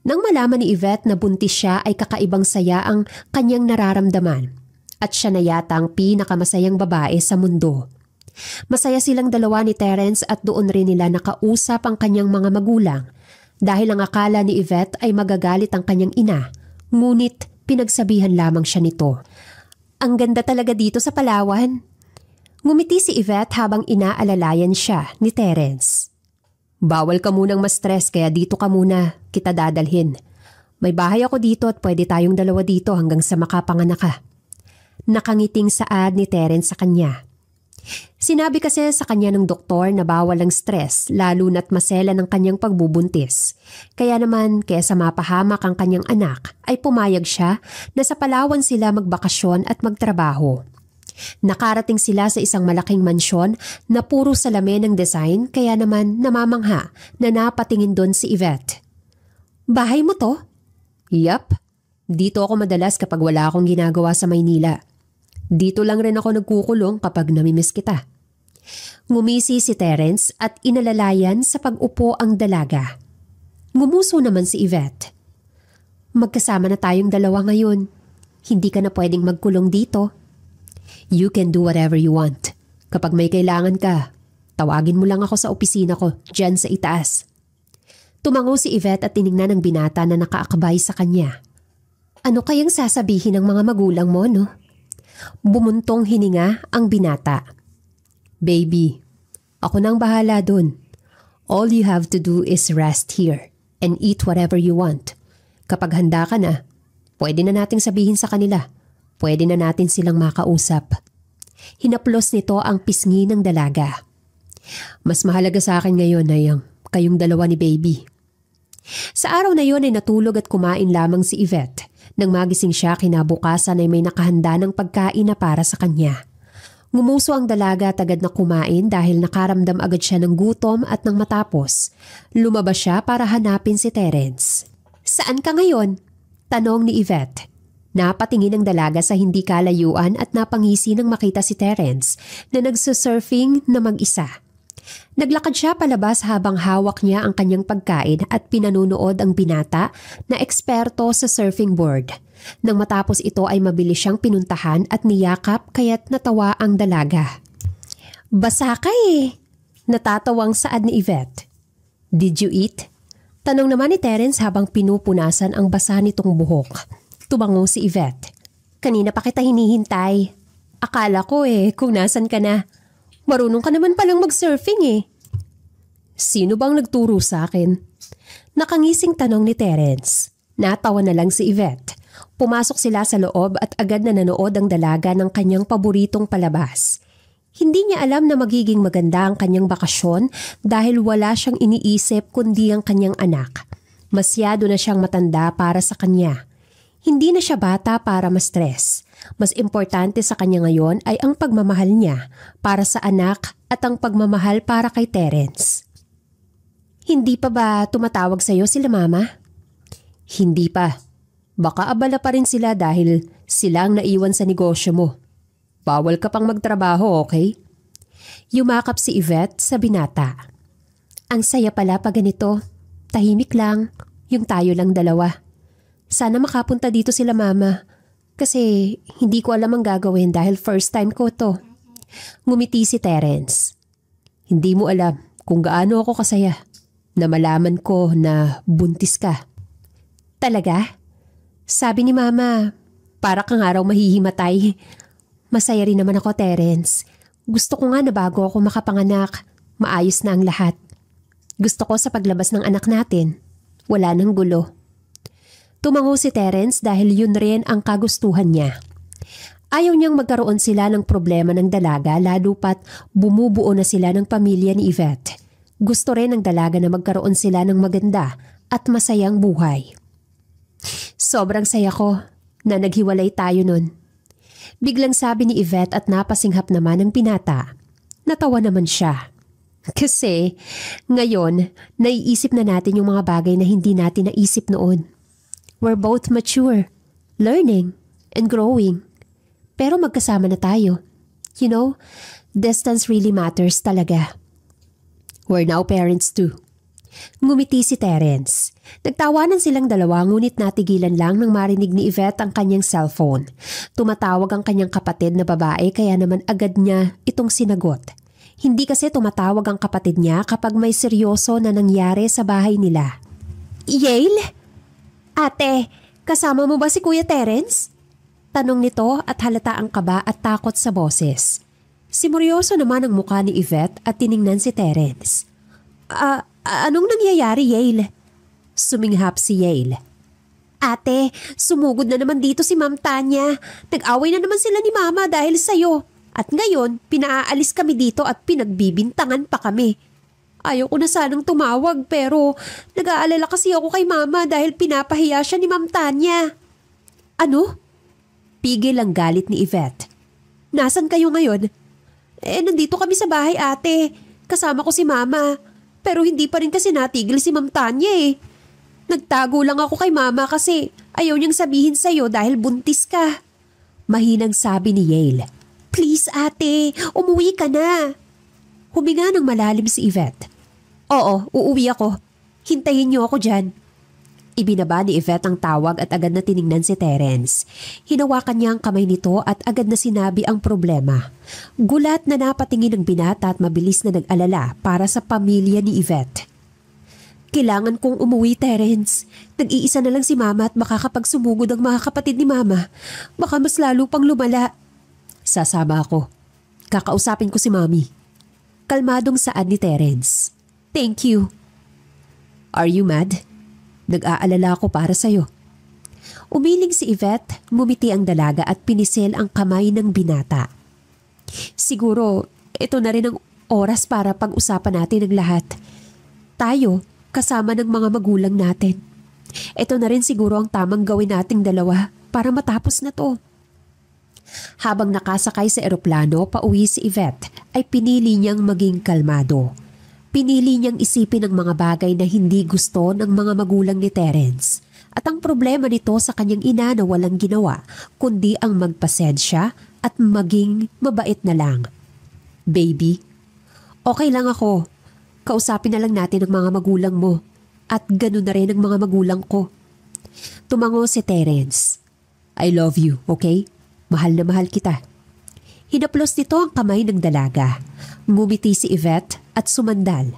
Nang malaman ni Yvette na buntis siya ay kakaibang saya ang kanyang nararamdaman at siya na yata ang pinakamasayang babae sa mundo. Masaya silang dalawa ni Terence at doon rin nila nakausap ang kanyang mga magulang dahil ang akala ni Yvette ay magagalit ang kanyang ina, ngunit pinagsabihan lamang siya nito. "Ang ganda talaga dito sa Palawan." Ngumiti si Yvette habang inaalalayan siya ni Terence. "Bawal ka munang ma-stress kaya dito ka muna, kita dadalhin. May bahay ako dito at pwede tayong dalawa dito hanggang sa makapanganak ka." Nakangiting saad ni Terence sa kanya. Sinabi kasi sa kanya ng doktor na bawal ang stress lalo na't masela ng kanyang pagbubuntis. Kaya naman kaysa mapahamak ang kanyang anak ay pumayag siya na sa Palawan sila magbakasyon at magtrabaho. Nakarating sila sa isang malaking mansyon na puro salamin ng design kaya naman namamangha na napatingin doon si Yvette. "Bahay mo to?" "Yup. Dito ako madalas kapag wala akong ginagawa sa Maynila. Dito lang rin ako nagkukulong kapag namimiss kita." Ngumisi si Terence at inalalayan sa pag-upo ang dalaga. Ngumuso naman si Yvette. "Magkasama na tayong dalawa ngayon. Hindi ka na pwedeng magkulong dito." "You can do whatever you want. Kapag may kailangan ka, tawagin mo lang ako sa opisina ko, dyan sa itaas." Tumango si Yvette at tiningnan ang binata na nakaakbay sa kanya. "Ano kayang sasabihin ng mga magulang mo, no?" Bumuntong hininga ang binata. "Baby, ako nang bahala dun. All you have to do is rest here and eat whatever you want. Kapag handa ka na, pwede na nating sabihin sa kanila. Pwede na natin silang makausap." Hinaplos nito ang pisngi ng dalaga. "Mas mahalaga sa akin ngayon ay kayong dalawa ni baby." Sa araw na yon ay natulog at kumain lamang si Yvette. Nang magising siya kinabukasan ay may nakahanda ng pagkain na para sa kanya. Ngumuso ang dalaga at agad na kumain dahil nakaramdam agad siya ng gutom at nang matapos, lumabas siya para hanapin si Terence. "Saan ka ngayon?" tanong ni Yvette. Napatingin ang dalaga sa hindi kalayuan at napangisi nang makita si Terence na nagsusurfing na mag-isa. Naglakad siya palabas habang hawak niya ang kanyang pagkain at pinanunood ang binata na eksperto sa surfing board. Nang matapos ito ay mabilis siyang pinuntahan at niyakap kaya't natawa ang dalaga. "Basa ka eh." Natatawang saad ni Yvette. "Did you eat?" tanong naman ni Terence habang pinupunasan ang basa nitong buhok. Tumango si Yvette. "Kanina pa kita hinihintay. Akala ko kung nasan ka na. Marunong ka naman palang mag-surfing eh." "Sino bang nagturo sa akin?" Nakangising tanong ni Terence. Natawa na lang si Yvette. Pumasok sila sa loob at agad na nanood ang dalaga ng kanyang paboritong palabas. Hindi niya alam na magiging maganda ang kanyang bakasyon dahil wala siyang iniisip kundi ang kanyang anak. Masyado na siyang matanda para sa kanya. Hindi na siya bata para ma-stress. Mas importante sa kanya ngayon ay ang pagmamahal niya para sa anak at ang pagmamahal para kay Terence. "Hindi pa ba tumatawag sa'yo sila mama?" "Hindi pa. Baka abala pa rin sila dahil sila ang naiwan sa negosyo mo. Bawal ka pang magtrabaho, okay?" Yumakap si Yvette sa binata. "Ang saya pala pag ganito. Tahimik lang, yung tayo lang dalawa. Sana makapunta dito sila mama. Kasi hindi ko alam ang gagawin dahil first time ko to." Ngumiti si Terence. "Hindi mo alam kung gaano ako kasaya. na malaman ko na buntis ka. Talaga? Sabi ni Mama, para kang araw mahihimatay. Masaya rin naman ako, Terence. Gusto ko nga na bago ako makapanganak, maayos na ang lahat. Gusto ko sa paglabas ng anak natin, wala nang gulo. Tumango si Terence dahil yun rin ang kagustuhan niya. Ayaw niyang magkaroon sila ng problema ng dalaga lalo pat bumubuo na sila ng pamilya ni Yvette. Gusto rin ng dalaga na magkaroon sila ng maganda at masayang buhay. Sobrang saya ko na naghiwalay tayo nun. Biglang sabi ni Yvette at napasinghap naman ng binata. Natawa naman siya. Kasi ngayon, naiisip na natin yung mga bagay na hindi natin naisip noon. We're both mature, learning, and growing. Pero magkasama na tayo. You know, distance really matters talaga. We're now parents too. Ngumiti si Terence. Nagtawanan silang dalawa ngunit natigilan lang nang marinig ni Yvette ang kanyang cellphone. Tumatawag ang kanyang kapatid na babae kaya naman agad niya itong sinagot. Hindi kasi tumatawag ang kapatid niya kapag may seryoso na nangyari sa bahay nila. Yale? Ate, kasama mo ba si Kuya Terence? Tanong nito at halata ang kaba at takot sa boses. Simuryoso naman ang mukha ni Yvette at tiningnan si Terence. Anong nangyayari, Yale? Suminghap si Yale. Ate, sumugod na naman dito si Ma'am Tanya. Nag-away na naman sila ni Mama dahil sa'yo. At ngayon, pinaalis kami dito at pinagbibintangan pa kami. Ayaw ko na sanang tumawag pero nag-aalala kasi ako kay Mama dahil pinapahiya siya ni Ma'am Tanya. Ano? Pigil ang galit ni Yvette. Nasaan kayo ngayon? Nandito kami sa bahay, ate. Kasama ko si Mama. Pero hindi pa rin kasi natigil si Ma'am Tanya eh. Nagtago lang ako kay Mama kasi ayaw niyang sabihin sa'yo dahil buntis ka. Mahinang sabi ni Yale. Please ate, umuwi ka na. Huminga ng malalim si Yvette. Oo, uuwi ako. Hintayin niyo ako dyan. Ibinaba ni Yvette ang tawag at agad na tiningnan si Terence. Hinawakan niya ang kamay nito at agad na sinabi ang problema. Gulat na napatingin ang binata at mabilis na nag-alala para sa pamilya ni Yvette. Kailangan kong umuwi, Terence. Nag-iisa na lang si Mama at baka kapag sumugod ang mga kapatid ni Mama, baka mas lalo pang lumala. Sasama ako. Kakausapin ko si Mami. Kalmadong saad ni Terence. Thank you. Are you mad? Nag-aalala ako para sa'yo. Umiling si Yvette, ngumiti ang dalaga at pinisil ang kamay ng binata. Siguro, ito na rin ang oras para pag-usapan natin ang lahat. Tayo, kasama ng mga magulang natin. Ito na rin siguro ang tamang gawin nating dalawa para matapos na to. Habang nakasakay sa eroplano pauwi si Yvette, ay pinili niyang maging kalmado. Pinili niyang isipin ang mga bagay na hindi gusto ng mga magulang ni Terence at ang problema nito sa kanyang ina na walang ginawa kundi ang magpasensya at maging mabait na lang. Baby, okay lang ako. Kausapin na lang natin ang mga magulang mo at ganun na rin ang mga magulang ko. Tumango si Terence. I love you, okay? Mahal na mahal kita. Hinaplos nito ang kamay ng dalaga. Ngumiti si Yvette at sumandal.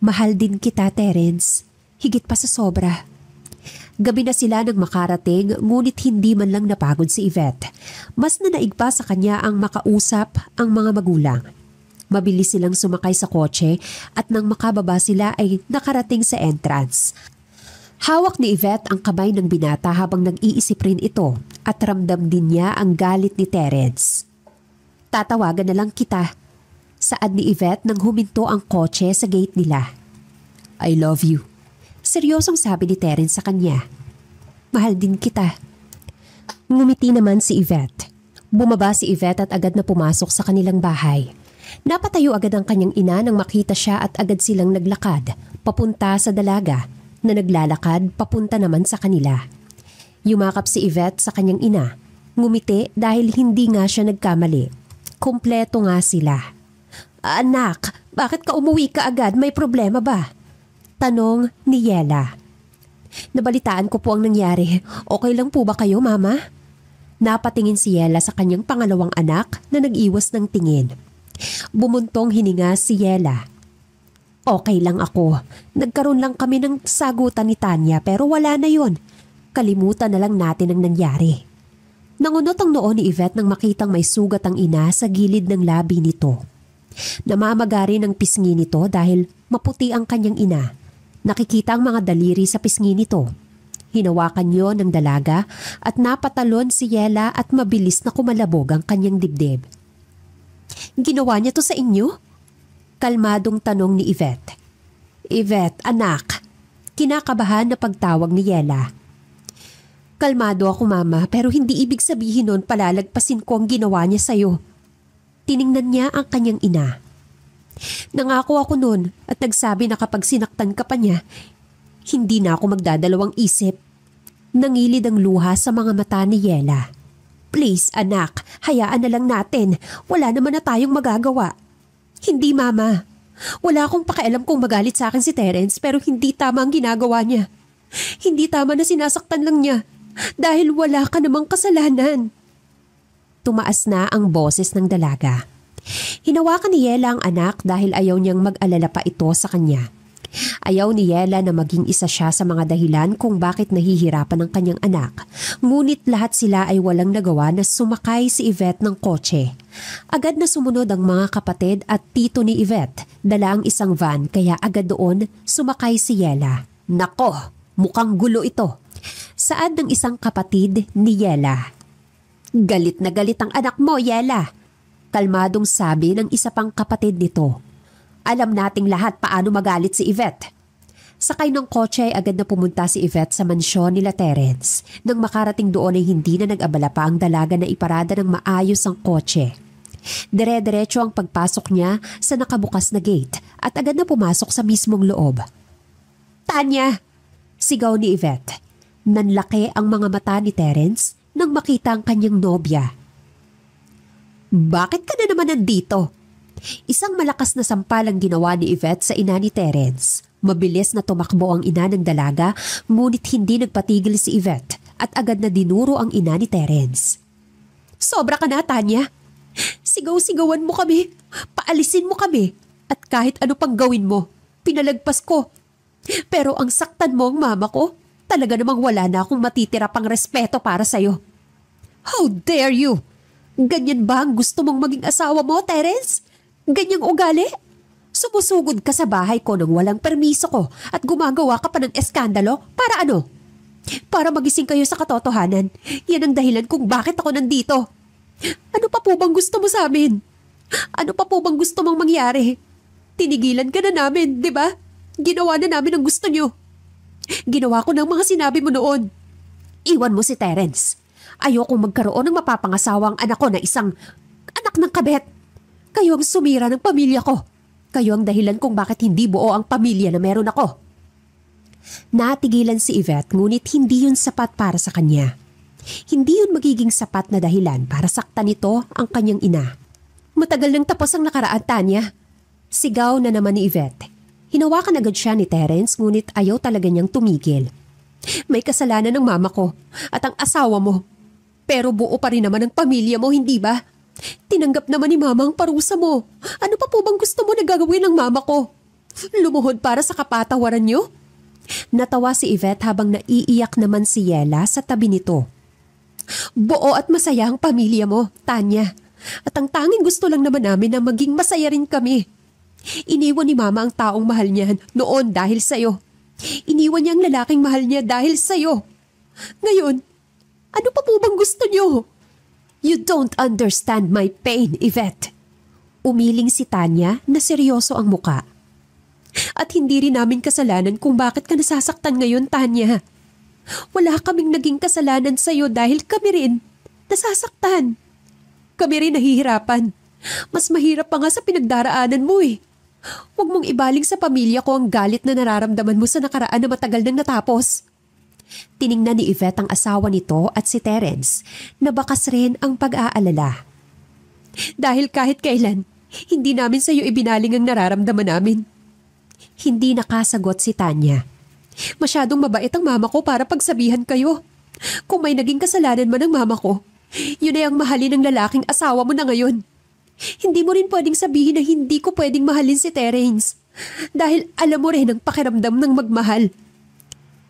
Mahal din kita, Terence. Higit pa sa sobra. Gabi na sila nang makarating ngunit hindi man lang napagod si Yvette. Mas nanaig pa sa kanya ang makausap ang mga magulang. Mabilis silang sumakay sa kotse at nang makababa sila ay nakarating sa entrance. Hawak ni Yvette ang kamay ng binata habang nag-iisip rin ito at ramdam din niya ang galit ni Terence. Tatawagan na lang kita. Saad ni Yvette nang huminto ang kotse sa gate nila. I love you. Seryosong sabi ni Terence sa kanya. Mahal din kita. Ngumiti naman si Yvette. Bumaba si Yvette at agad na pumasok sa kanilang bahay. Napatayo agad ang kanyang ina nang makita siya at agad silang naglakad, papunta sa dalaga, na naglalakad papunta naman sa kanila. Yumakap si Yvette sa kanyang ina. Ngumiti dahil hindi nga siya nagkamali. Kumpleto nga sila. Anak, bakit ka umuwi ka agad? May problema ba? Tanong ni Yela. Nabalitaan ko po ang nangyari. Okay lang po ba kayo, Mama? Napatingin si Yela sa kanyang pangalawang anak na nag-iwas ng tingin. Bumuntong hininga si Yela. Okay lang ako. Nagkaroon lang kami ng sagutan ni Tanya pero wala na yon. Kalimutan na lang natin ang nangyari. Nangunot ang noo ni Yvette nang makitang may sugat ang ina sa gilid ng labi nito. Namamagari ng pisngi nito dahil maputi ang kanyang ina. Nakikita ang mga daliri sa pisngi nito. Hinawakan niyo ng dalaga at napatalon si Yela at mabilis na kumalabog ang kanyang dibdib. Ginawa niya to sa inyo? Kalmadong tanong ni Yvette. Yvette, anak. Kinakabahan na pagtawag ni Yela. Kalmado ako mama pero hindi ibig sabihin nun palalagpasin ko ang ginawa niya sa'yo. Tiningnan niya ang kanyang ina. Nangako ako nun at nagsabi na kapag sinaktan ka pa niya, hindi na ako magdadalawang isip. Nangilid ang luha sa mga mata ni Yela. Please anak, hayaan na lang natin. Wala naman na tayong magagawa. Hindi mama. Wala akong pakialam kung magalit sa akin si Terence pero hindi tama ang ginagawa niya. Hindi tama na sinasaktan lang niya dahil wala ka namang kasalanan. Tumaas na ang boses ng dalaga. Hinawakan ni Yela ang anak dahil ayaw niyang mag-alala pa ito sa kanya. Ayaw ni Yela na maging isa siya sa mga dahilan kung bakit nahihirapan ang kanyang anak. Ngunit lahat sila ay walang nagawa na sumakay si Yvette ng kotse. Agad na sumunod ang mga kapatid at tito ni Yvette. Dala ang isang van kaya agad doon sumakay si Yela. Nako, mukhang gulo ito. Saad ng isang kapatid ni Yela. Galit na galit ang anak mo, Yela. Kalmadong sabi ng isa pang kapatid nito. Alam nating lahat paano magalit si Yvette. Sakay ng kotse ay agad na pumunta si Yvette sa mansyon nila Terence. Nang makarating doon ay hindi na nag-abala pa ang dalaga na iparada ng maayos ang kotse. Dire-diretso ang pagpasok niya sa nakabukas na gate at agad na pumasok sa mismong loob. Tanya! Sigaw ni Yvette. Nanlaki ang mga mata ni Terence nang makita ang kanyang nobya. Bakit ka na naman nandito? Isang malakas na sampal ang ginawa ni Yvette sa ina ni Terence. Mabilis na tumakbo ang ina ng dalaga, ngunit hindi nagpatigil si Yvette at agad na dinuro ang ina ni Terence. Sobra ka na, Tanya. Sigaw-sigawan mo kami, paalisin mo kami, at kahit ano pang gawin mo, pinalagpas ko. Pero ang saktan mo ang mama ko, talaga namang wala na akong matitira pang respeto para sa'yo. How dare you! Ganyan ba ang gusto mong maging asawa mo, Terence? Ganyang ugali? Sumusugod ka sa bahay ko nang walang permiso ko at gumagawa ka pa ng eskandalo para ano? Para magising kayo sa katotohanan. Yan ang dahilan kung bakit ako nandito. Ano pa po bang gusto mo sa amin? Ano pa po bang gusto mong mangyari? Tinigilan ka na namin, di ba? Ginawa na namin ang gusto nyo. Ginawa ko ng mga sinabi mo noon. Iwan mo si Terence. Ayokong magkaroon ng mapapangasawang anak ko na isang anak ng kabet. Kayo ang sumira ng pamilya ko. Kayo ang dahilan kung bakit hindi buo ang pamilya na meron ako. Natigilan si Yvette ngunit hindi yun sapat para sa kanya. Hindi yun magiging sapat na dahilan para saktan nito ang kanyang ina. Matagal nang tapos ang nakaraan, Tanya. Sigaw na naman ni Yvette. Hinawakan agad siya ni Terence ngunit ayaw talaga niyang tumigil. May kasalanan ng mama ko at ang asawa mo. Pero buo pa rin naman ang pamilya mo, hindi ba? Tinanggap naman ni mama ang parusa mo. Ano pa po bang gusto mo na gagawin ng mama ko? Lumuhod para sa kapatawaran niyo? Natawa si Yvette habang naiiyak naman si Yela sa tabi nito. Buo at masaya ang pamilya mo, Tanya. At ang tanging gusto lang naman namin na maging masaya rin kami. Iniwan ni mama ang taong mahal niya noon dahil sa'yo. Iniwan niya ang lalaking mahal niya dahil sa'yo. Ngayon, ano pa po bang gusto niyo? You don't understand my pain, Yvette. Umiling si Tanya na seryoso ang muka. At hindi rin namin kasalanan kung bakit ka nasasaktan ngayon, Tanya. Wala kaming naging kasalanan sa'yo dahil kami rin nasasaktan. Kami rin nahihirapan. Mas mahirap pa nga sa pinagdaraanan mo eh. Huwag mong ibaling sa pamilya ko ang galit na nararamdaman mo sa nakaraan na matagal nang natapos. Tiningnan ni Yvette ang asawa nito at si Terence na bakas rin ang pag-aalala. Dahil kahit kailan, hindi namin sa iyo ibinaling ang nararamdaman namin. Hindi nakasagot si Tanya. Masyadong mabait ang mama ko para pagsabihan kayo. Kung may naging kasalanan man ng mama ko, yun ay ang mahalin ng lalaking asawa mo na ngayon. Hindi mo rin pwedeng sabihin na hindi ko pwedeng mahalin si Terence Dahil alam mo rin ang pakiramdam ng magmahal.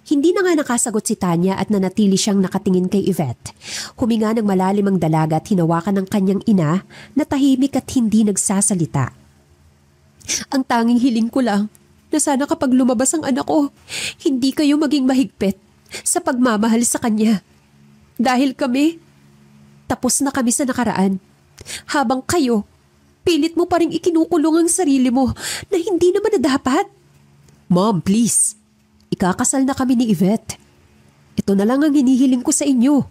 Hindi na nga nakasagot si Tanya at nanatili siyang nakatingin kay Yvette. Huminga ng malalim ang dalaga at hinawakan ng kanyang ina na tahimik at hindi nagsasalita. Ang tanging hiling ko lang na sana kapag lumabas ang anak ko, hindi kayo maging mahigpit sa pagmamahal sa kanya. Dahil kami, tapos na kami sa nakaraan. Habang kayo, pilit mo pa rin ikinukulong ang sarili mo na hindi naman na dapat. Mom, please. Ikakasal na kami ni Yvette. Ito na lang ang hinihiling ko sa inyo.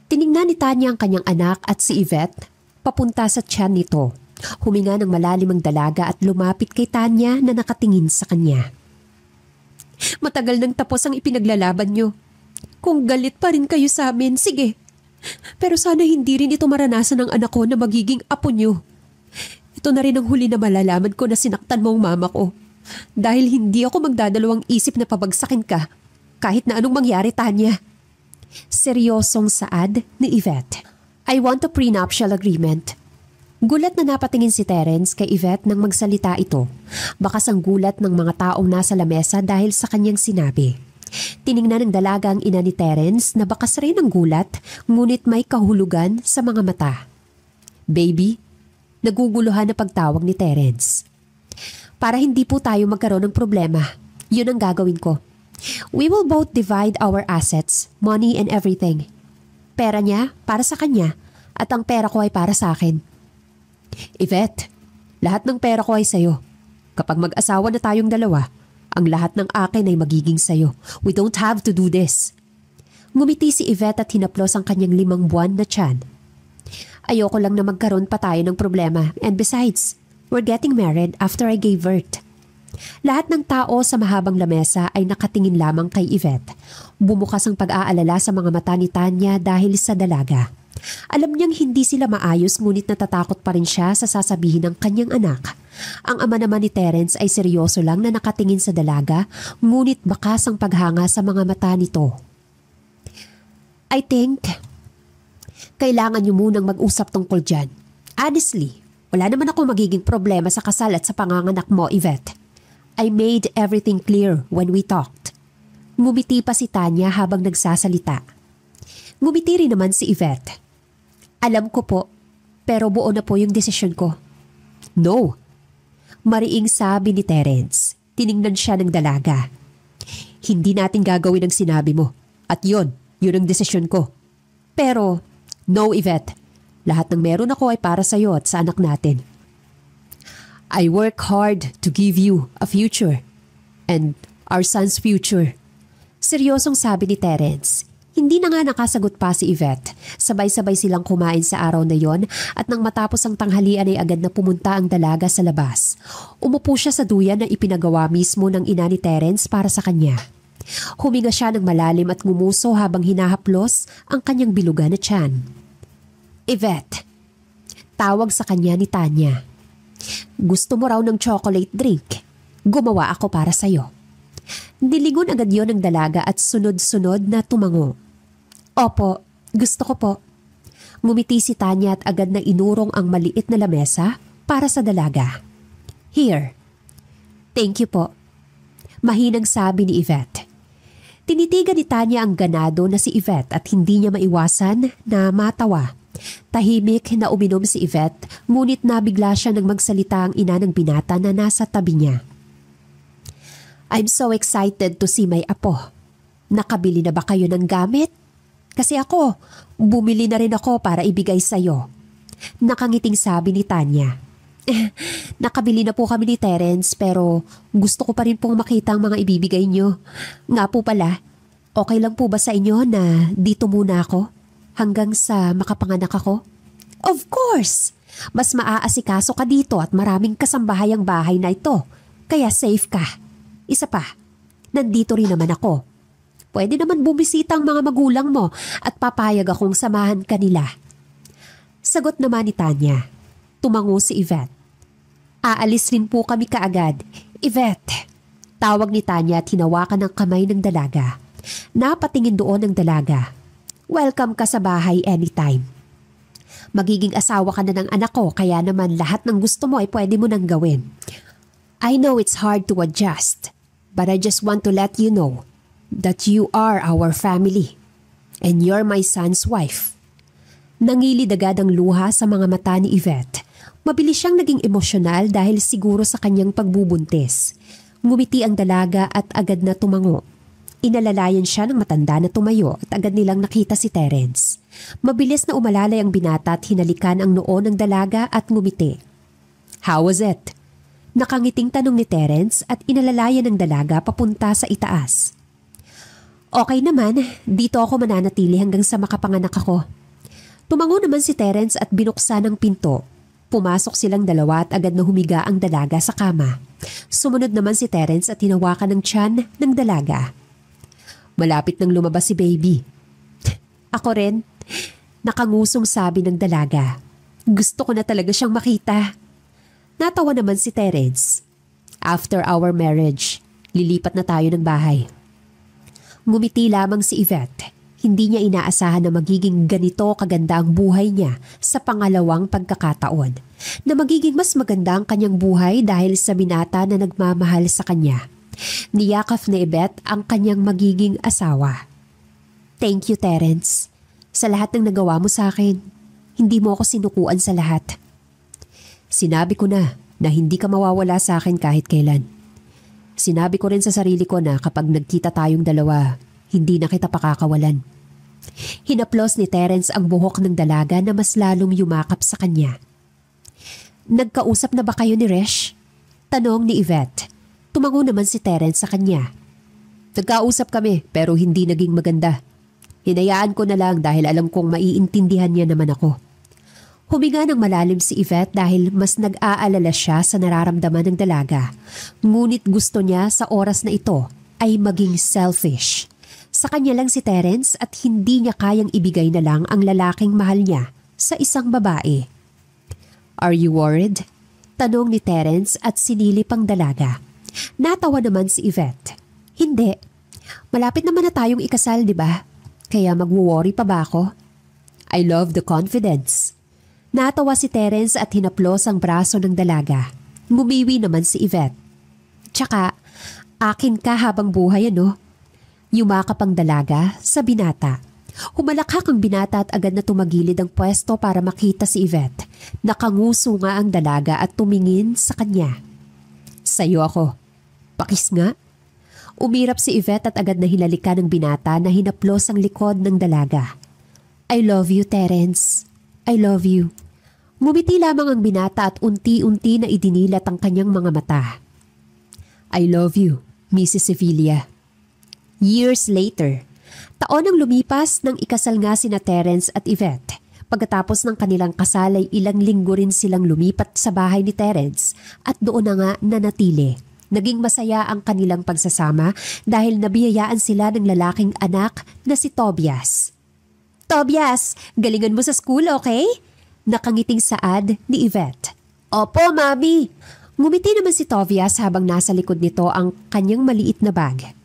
Tiningnan ni Tanya ang kanyang anak at si Yvette papunta sa tiyan nito. Huminga ng malalim ang dalaga at lumapit kay Tanya na nakatingin sa kanya. Matagal nang tapos ang ipinaglalaban nyo. Kung galit pa rin kayo sa amin, sige. Pero sana hindi rin ito maranasan ng anak ko na magiging apo nyo. Ito na rin ang huli na malalaman ko na sinaktan mo ang mama ko. Dahil hindi ako magdadalawang isip na pabagsakin ka kahit na anong mangyari, Tanya. Seryosong saad ni Yvette. I want a prenuptial agreement. Gulat na napatingin si Terence kay Yvette nang magsalita ito. Bakas ang gulat ng mga taong nasa lamesa dahil sa kanyang sinabi. Tiningnan ng dalaga ang ina ni Terence na bakas rin ang gulat ngunit may kahulugan sa mga mata. Baby, naguguluhan na pagtawag ni Terence. Para hindi po tayo magkaroon ng problema, yun ang gagawin ko. We will both divide our assets, money and everything. Pera niya para sa kanya at ang pera ko ay para sa akin. Yvette, lahat ng pera ko ay sayo. Kapag mag-asawa na tayong dalawa, ang lahat ng akin ay magiging sayo. We don't have to do this. Ngumiti si Yvette at hinaplos ang kanyang 5 buwan na tiyan. Ayoko lang na magkaroon pa tayo ng problema and besides, we're getting married after I gave birth. Lahat ng tao sa mahabang lamesa ay nakatingin lamang kay Yvette. Bumukas ang pag-aalala sa mga mata ni Tanya dahil sa dalaga. Alam niyang hindi sila maayos ngunit natatakot pa rin siya sa sasabihin ng kanyang anak. Ang ama naman ni Terence ay seryoso lang na nakatingin sa dalaga ngunit bakas ang paghanga sa mga mata nito. I think kailangan niyo munang mag-usap tungkol dyan. Honestly, wala naman ako magiging problema sa kasal at sa panganganak mo, Yvette. I made everything clear when we talked. Ngumiti pa si Tanya habang nagsasalita. Ngumiti rin naman si Yvette. Alam ko po, pero buo na po yung desisyon ko. No. Mariing sabi ni Terence. Tiningnan siya ng dalaga. Hindi natin gagawin ang sinabi mo. At yun ang desisyon ko. Pero, no Yvette. Lahat ng meron ako ay para sa iyo at sa anak natin. I work hard to give you a future and our son's future. Seryosong sabi ni Terence. Hindi na nga nakasagot pa si Yvette. Sabay-sabay silang kumain sa araw na yon at nang matapos ang tanghalian ay agad na pumunta ang dalaga sa labas. Umupo siya sa duyan na ipinagawa mismo ng ina ni Terence para sa kanya. Huminga siya ng malalim at ngumuso habang hinahaplos ang kanyang bilugan na tiyan. Yvette, tawag sa kanya ni Tanya. Gusto mo raw ng chocolate drink? Gumawa ako para sa'yo. Nilingon agad yon ng dalaga at sunod-sunod na tumango. Opo, gusto ko po. Ngumiti si Tanya at agad na inurong ang maliit na lamesa para sa dalaga. Here. Thank you po. Mahinang sabi ni Yvette. Tinitigan ni Tanya ang ganado na si Yvette at hindi niya maiwasan na matawa. Tahimik na uminom si Yvette ngunit nabigla siya nang magsalita ang ina ng binata na nasa tabi niya. I'm so excited to see my apo. Nakabili na ba kayo ng gamit? Kasi ako, bumili na rin ako para ibigay sa'yo. Nakangiting sabi ni Tanya. Nakabili na po kami ni Terence pero gusto ko pa rin pong makita ang mga ibibigay niyo. Nga po pala, okay lang po ba sa inyo na dito muna ako? Hanggang sa makapanganak ako? Of course! Mas maaasikaso ka dito at maraming kasambahayang bahay na ito. Kaya safe ka. Isa pa, nandito rin naman ako. Pwede naman bumisita ang mga magulang mo at papayag akong samahan kanila. Sagot naman ni Tanya. Tumango si Yvette. Aalis rin po kami kaagad. Yvette! Tawag ni Tanya at hinawakan ng kamay ng dalaga. Napatingin doon ang dalaga. Welcome ka sa bahay anytime. Magiging asawa ka na ng anak ko kaya naman lahat ng gusto mo ay pwede mo nang gawin. I know it's hard to adjust, but I just want to let you know that you are our family and you're my son's wife. Nangilid agad ang luha sa mga mata ni Yvette. Mabilis siyang naging emosyonal dahil siguro sa kanyang pagbubuntis. Ngumiti ang dalaga at agad na tumango. Inalalayan siya ng matanda na tumayo at agad nilang nakita si Terence. Mabilis na umalalay ang binata at hinalikan ang noo ng dalaga at ngumiti. How was it? Nakangiting tanong ni Terence at inalalayan ng dalaga papunta sa itaas. Okay naman, dito ako mananatili hanggang sa makapanganak ako. Tumango naman si Terence at binuksan ang pinto. Pumasok silang dalawa at agad na humiga ang dalaga sa kama. Sumunod naman si Terence at hinawakan ng tiyan ng dalaga. Malapit nang lumabas si baby. Ako rin, nakangusong sabi ng dalaga. Gusto ko na talaga siyang makita. Natawa naman si Terence. After our marriage, lilipat na tayo ng bahay. Ngumiti lamang si Yvette. Hindi niya inaasahan na magiging ganito kaganda ang buhay niya sa pangalawang pagkakataon. Na magiging mas maganda ang kanyang buhay dahil sa binata na nagmamahal sa kanya. Niyakap ni Yvette ang kanyang magiging asawa. Thank you, Terence. Sa lahat ng nagawa mo sa akin, hindi mo ako sinukuan sa lahat. Sinabi ko na hindi ka mawawala sa akin kahit kailan. Sinabi ko rin sa sarili ko na kapag nagkita tayong dalawa, hindi na kita pakakawalan. Hinaplos ni Terence ang buhok ng dalaga na mas lalong yumakap sa kanya. Nagkausap na ba kayo ni Resh? Tanong ni Yvette. Tumango naman si Terence sa kanya. Nagkausap kami pero hindi naging maganda. Hinayaan ko na lang dahil alam kong maiintindihan niya naman ako. Huminga ng malalim si Yvette dahil mas nag-aalala siya sa nararamdaman ng dalaga. Ngunit gusto niya sa oras na ito ay maging selfish. Sa kanya lang si Terence at hindi niya kayang ibigay na lang ang lalaking mahal niya sa isang babae. Are you worried? Tanong ni Terence at sinilip ang dalaga. Natawa naman si Yvette. Hindi. Malapit naman na tayong ikasal, di ba? Kaya magwo-worry pa ba ako? I love the confidence. Natawa si Terence at hinaplos ang braso ng dalaga. Ngumiwi naman si Yvette. Tsaka, akin ka habang buhay ano? Yumakap ang dalaga sa binata. Humalakhak ang binata at agad na tumagilid ang pwesto para makita si Yvette. Nakanguso nga ang dalaga at tumingin sa kanya. Sa'yo ako. Pakis nga. Umirap si Yvette at agad na hinalikan ng binata na hinaplos ang likod ng dalaga. I love you, Terence. I love you. Ngumiti lamang ang binata at unti-unti na idinilat ang kanyang mga mata. I love you, Mrs. Sevilla. Years later, taon ang lumipas nang ikasal nga sina Terence at Yvette. Pagkatapos ng kanilang kasal ay ilang linggo rin silang lumipat sa bahay ni Terence at doon na nga nanatili. Naging masaya ang kanilang pagsasama dahil nabiyayaan sila ng lalaking anak na si Tobias. Tobias, galingan mo sa school, okay? Nakangiting saad ni Yvette. Opo, Mami. Ngumiti naman si Tobias habang nasa likod nito ang kanyang maliit na bag.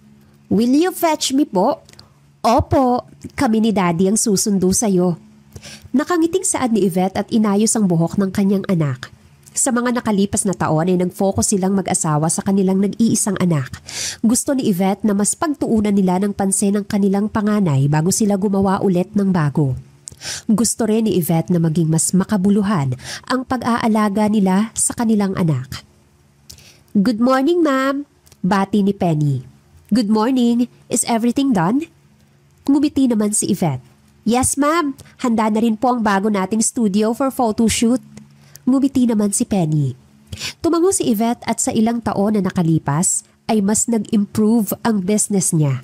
Will you fetch me po? Opo, kami ni Daddy ang susundo sa'yo. Nakangiting saad ni Yvette at inayos ang buhok ng kanyang anak. Sa mga nakalipas na taon ay nag-focus silang mag-asawa sa kanilang nag-iisang anak. Gusto ni Yvette na mas pagtuunan nila ng pansin ang kanilang panganay bago sila gumawa ulit ng bago. Gusto rin ni Yvette na maging mas makabuluhan ang pag-aalaga nila sa kanilang anak. Good morning, ma'am. Bati ni Penny. Good morning. Is everything done? Ngumiti naman si Yvette. Yes, ma'am. Handa na rin po ang bago nating studio for photoshoot. Ngumiti naman si Penny. Tumango si Yvette at sa ilang taon na nakalipas ay mas nag-improve ang business niya.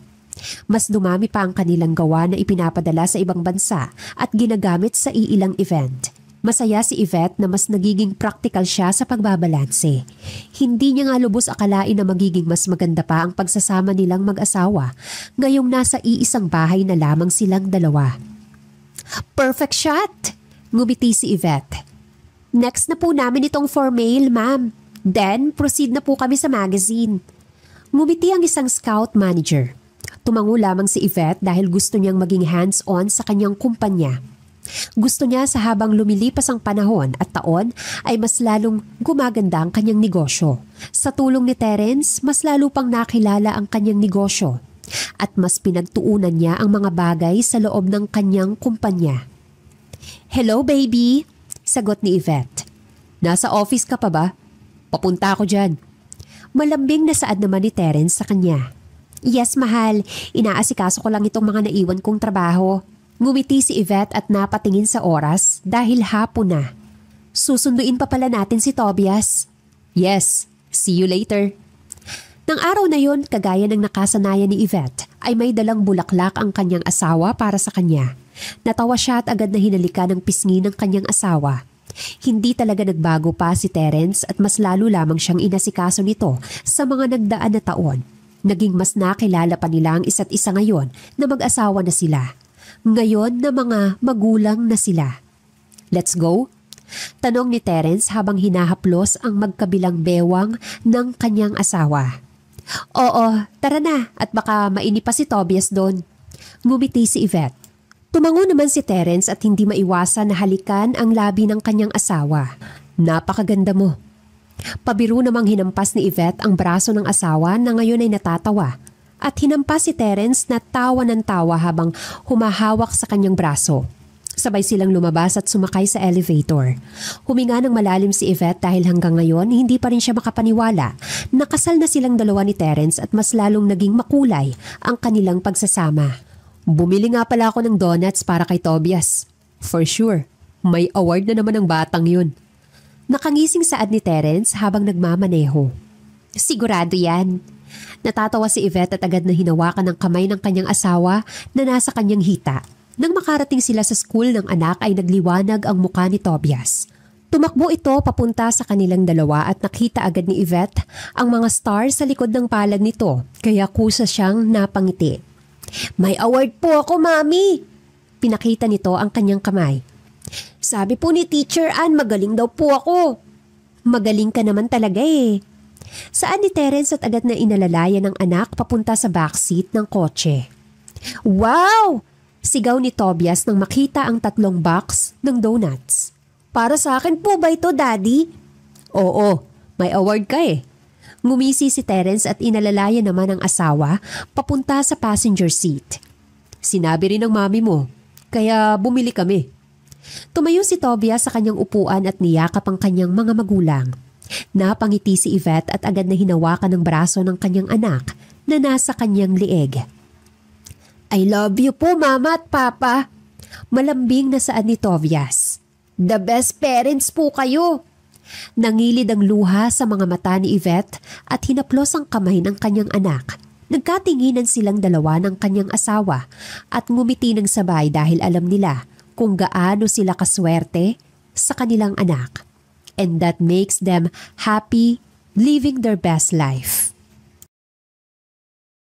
Mas dumami pa ang kanilang gawa na ipinapadala sa ibang bansa at ginagamit sa iilang event. Masaya si Yvette na mas nagiging practical siya sa pagbabalanse. Hindi niya nga lubos akalain na magiging mas maganda pa ang pagsasama nilang mag-asawa ngayong nasa iisang bahay na lamang silang dalawa. Perfect shot! Ngumiti si Yvette. Next na po namin itong for mail, ma'am. Then, proceed na po kami sa magazine. Ngumiti ang isang scout manager. Tumango lamang si Yvette dahil gusto niyang maging hands-on sa kanyang kumpanya. Gusto niya sa habang lumilipas ang panahon at taon ay mas lalong gumaganda ang kanyang negosyo. Sa tulong ni Terence, mas lalo pang nakilala ang kanyang negosyo at mas pinagtuunan niya ang mga bagay sa loob ng kanyang kumpanya. "Hello baby," sagot ni Yvette. "Nasa office ka pa ba? Papunta ako dyan." Malambing na saad naman ni Terence sa kanya. "Yes mahal, inaasikaso ko lang itong mga naiwan kong trabaho." Ngumiti si Yvette at napatingin sa oras dahil hapon na. "Susunduin pa pala natin si Tobias." "Yes, see you later." Nang araw na yon, kagaya ng nakasanayan ni Yvette, ay may dalang bulaklak ang kanyang asawa para sa kanya. Natawa siya at agad na hinalikan ng pisngi ng kanyang asawa. Hindi talaga nagbago pa si Terence at mas lalo lamang siyang inasikaso nito sa mga nagdaan na taon. Naging mas nakilala pa nila ang isa't isa ngayon na mag-asawa na sila. Ngayon na mga magulang na sila. "Let's go?" tanong ni Terence habang hinahaplos ang magkabilang bewang ng kanyang asawa. "Oo, tara na at baka mainip pa si Tobias doon." Ngumiti si Yvette. Tumango naman si Terence at hindi maiwasan na halikan ang labi ng kanyang asawa. "Napakaganda mo." Pabiro namang hinampas ni Yvette ang braso ng asawa na ngayon ay natatawa. At hinampas si Terence na tawa ng tawa habang humahawak sa kanyang braso. Sabay silang lumabas at sumakay sa elevator. Huminga ng malalim si Yvette dahil hanggang ngayon hindi pa rin siya makapaniwala. Nakasal na silang dalawa ni Terence at mas lalong naging makulay ang kanilang pagsasama. "Bumili nga pala ako ng donuts para kay Tobias. For sure, may award na naman ang batang yun." Nakangising saad ni Terence habang nagmamaneho. "Sigurado yan." Natatawa si Yvette at agad na hinawakan ng kamay ng kanyang asawa na nasa kanyang hita. Nang makarating sila sa school ng anak ay nagliwanag ang mukha ni Tobias. Tumakbo ito papunta sa kanilang dalawa at nakita agad ni Yvette ang mga stars sa likod ng palad nito kaya kusa siyang napangiti. "May award po ako, Mami!" Pinakita nito ang kanyang kamay. "Sabi po ni Teacher Ann, magaling daw po ako." "Magaling ka naman talaga eh." Saan ni Terence at agad na inalalayan ng anak papunta sa backseat ng kotse. "Wow!" sigaw ni Tobias nang makita ang 3 box ng donuts. "Para sa akin po ba ito, Daddy?" "Oo, may award ka eh." Ngumisi si Terence at inalalayan naman ang asawa papunta sa passenger seat. "Sinabi rin ng mami mo, kaya bumili kami." Tumayo si Tobias sa kanyang upuan at niyakap ang kanyang mga magulang. Napangiti si Yvette at agad na hinawakan ng braso ng kanyang anak na nasa kanyang lieg. "I love you po, Mama at Papa." Malambing na saad ni Tobias. "The best parents po kayo." Nangilid ang luha sa mga mata ni Yvette at hinaplos ang kamay ng kanyang anak. Nagkatinginan silang dalawa ng kanyang asawa at ngumiti ng sabay dahil alam nila kung gaano sila kaswerte sa kanilang anak. And that makes them happy living their best life.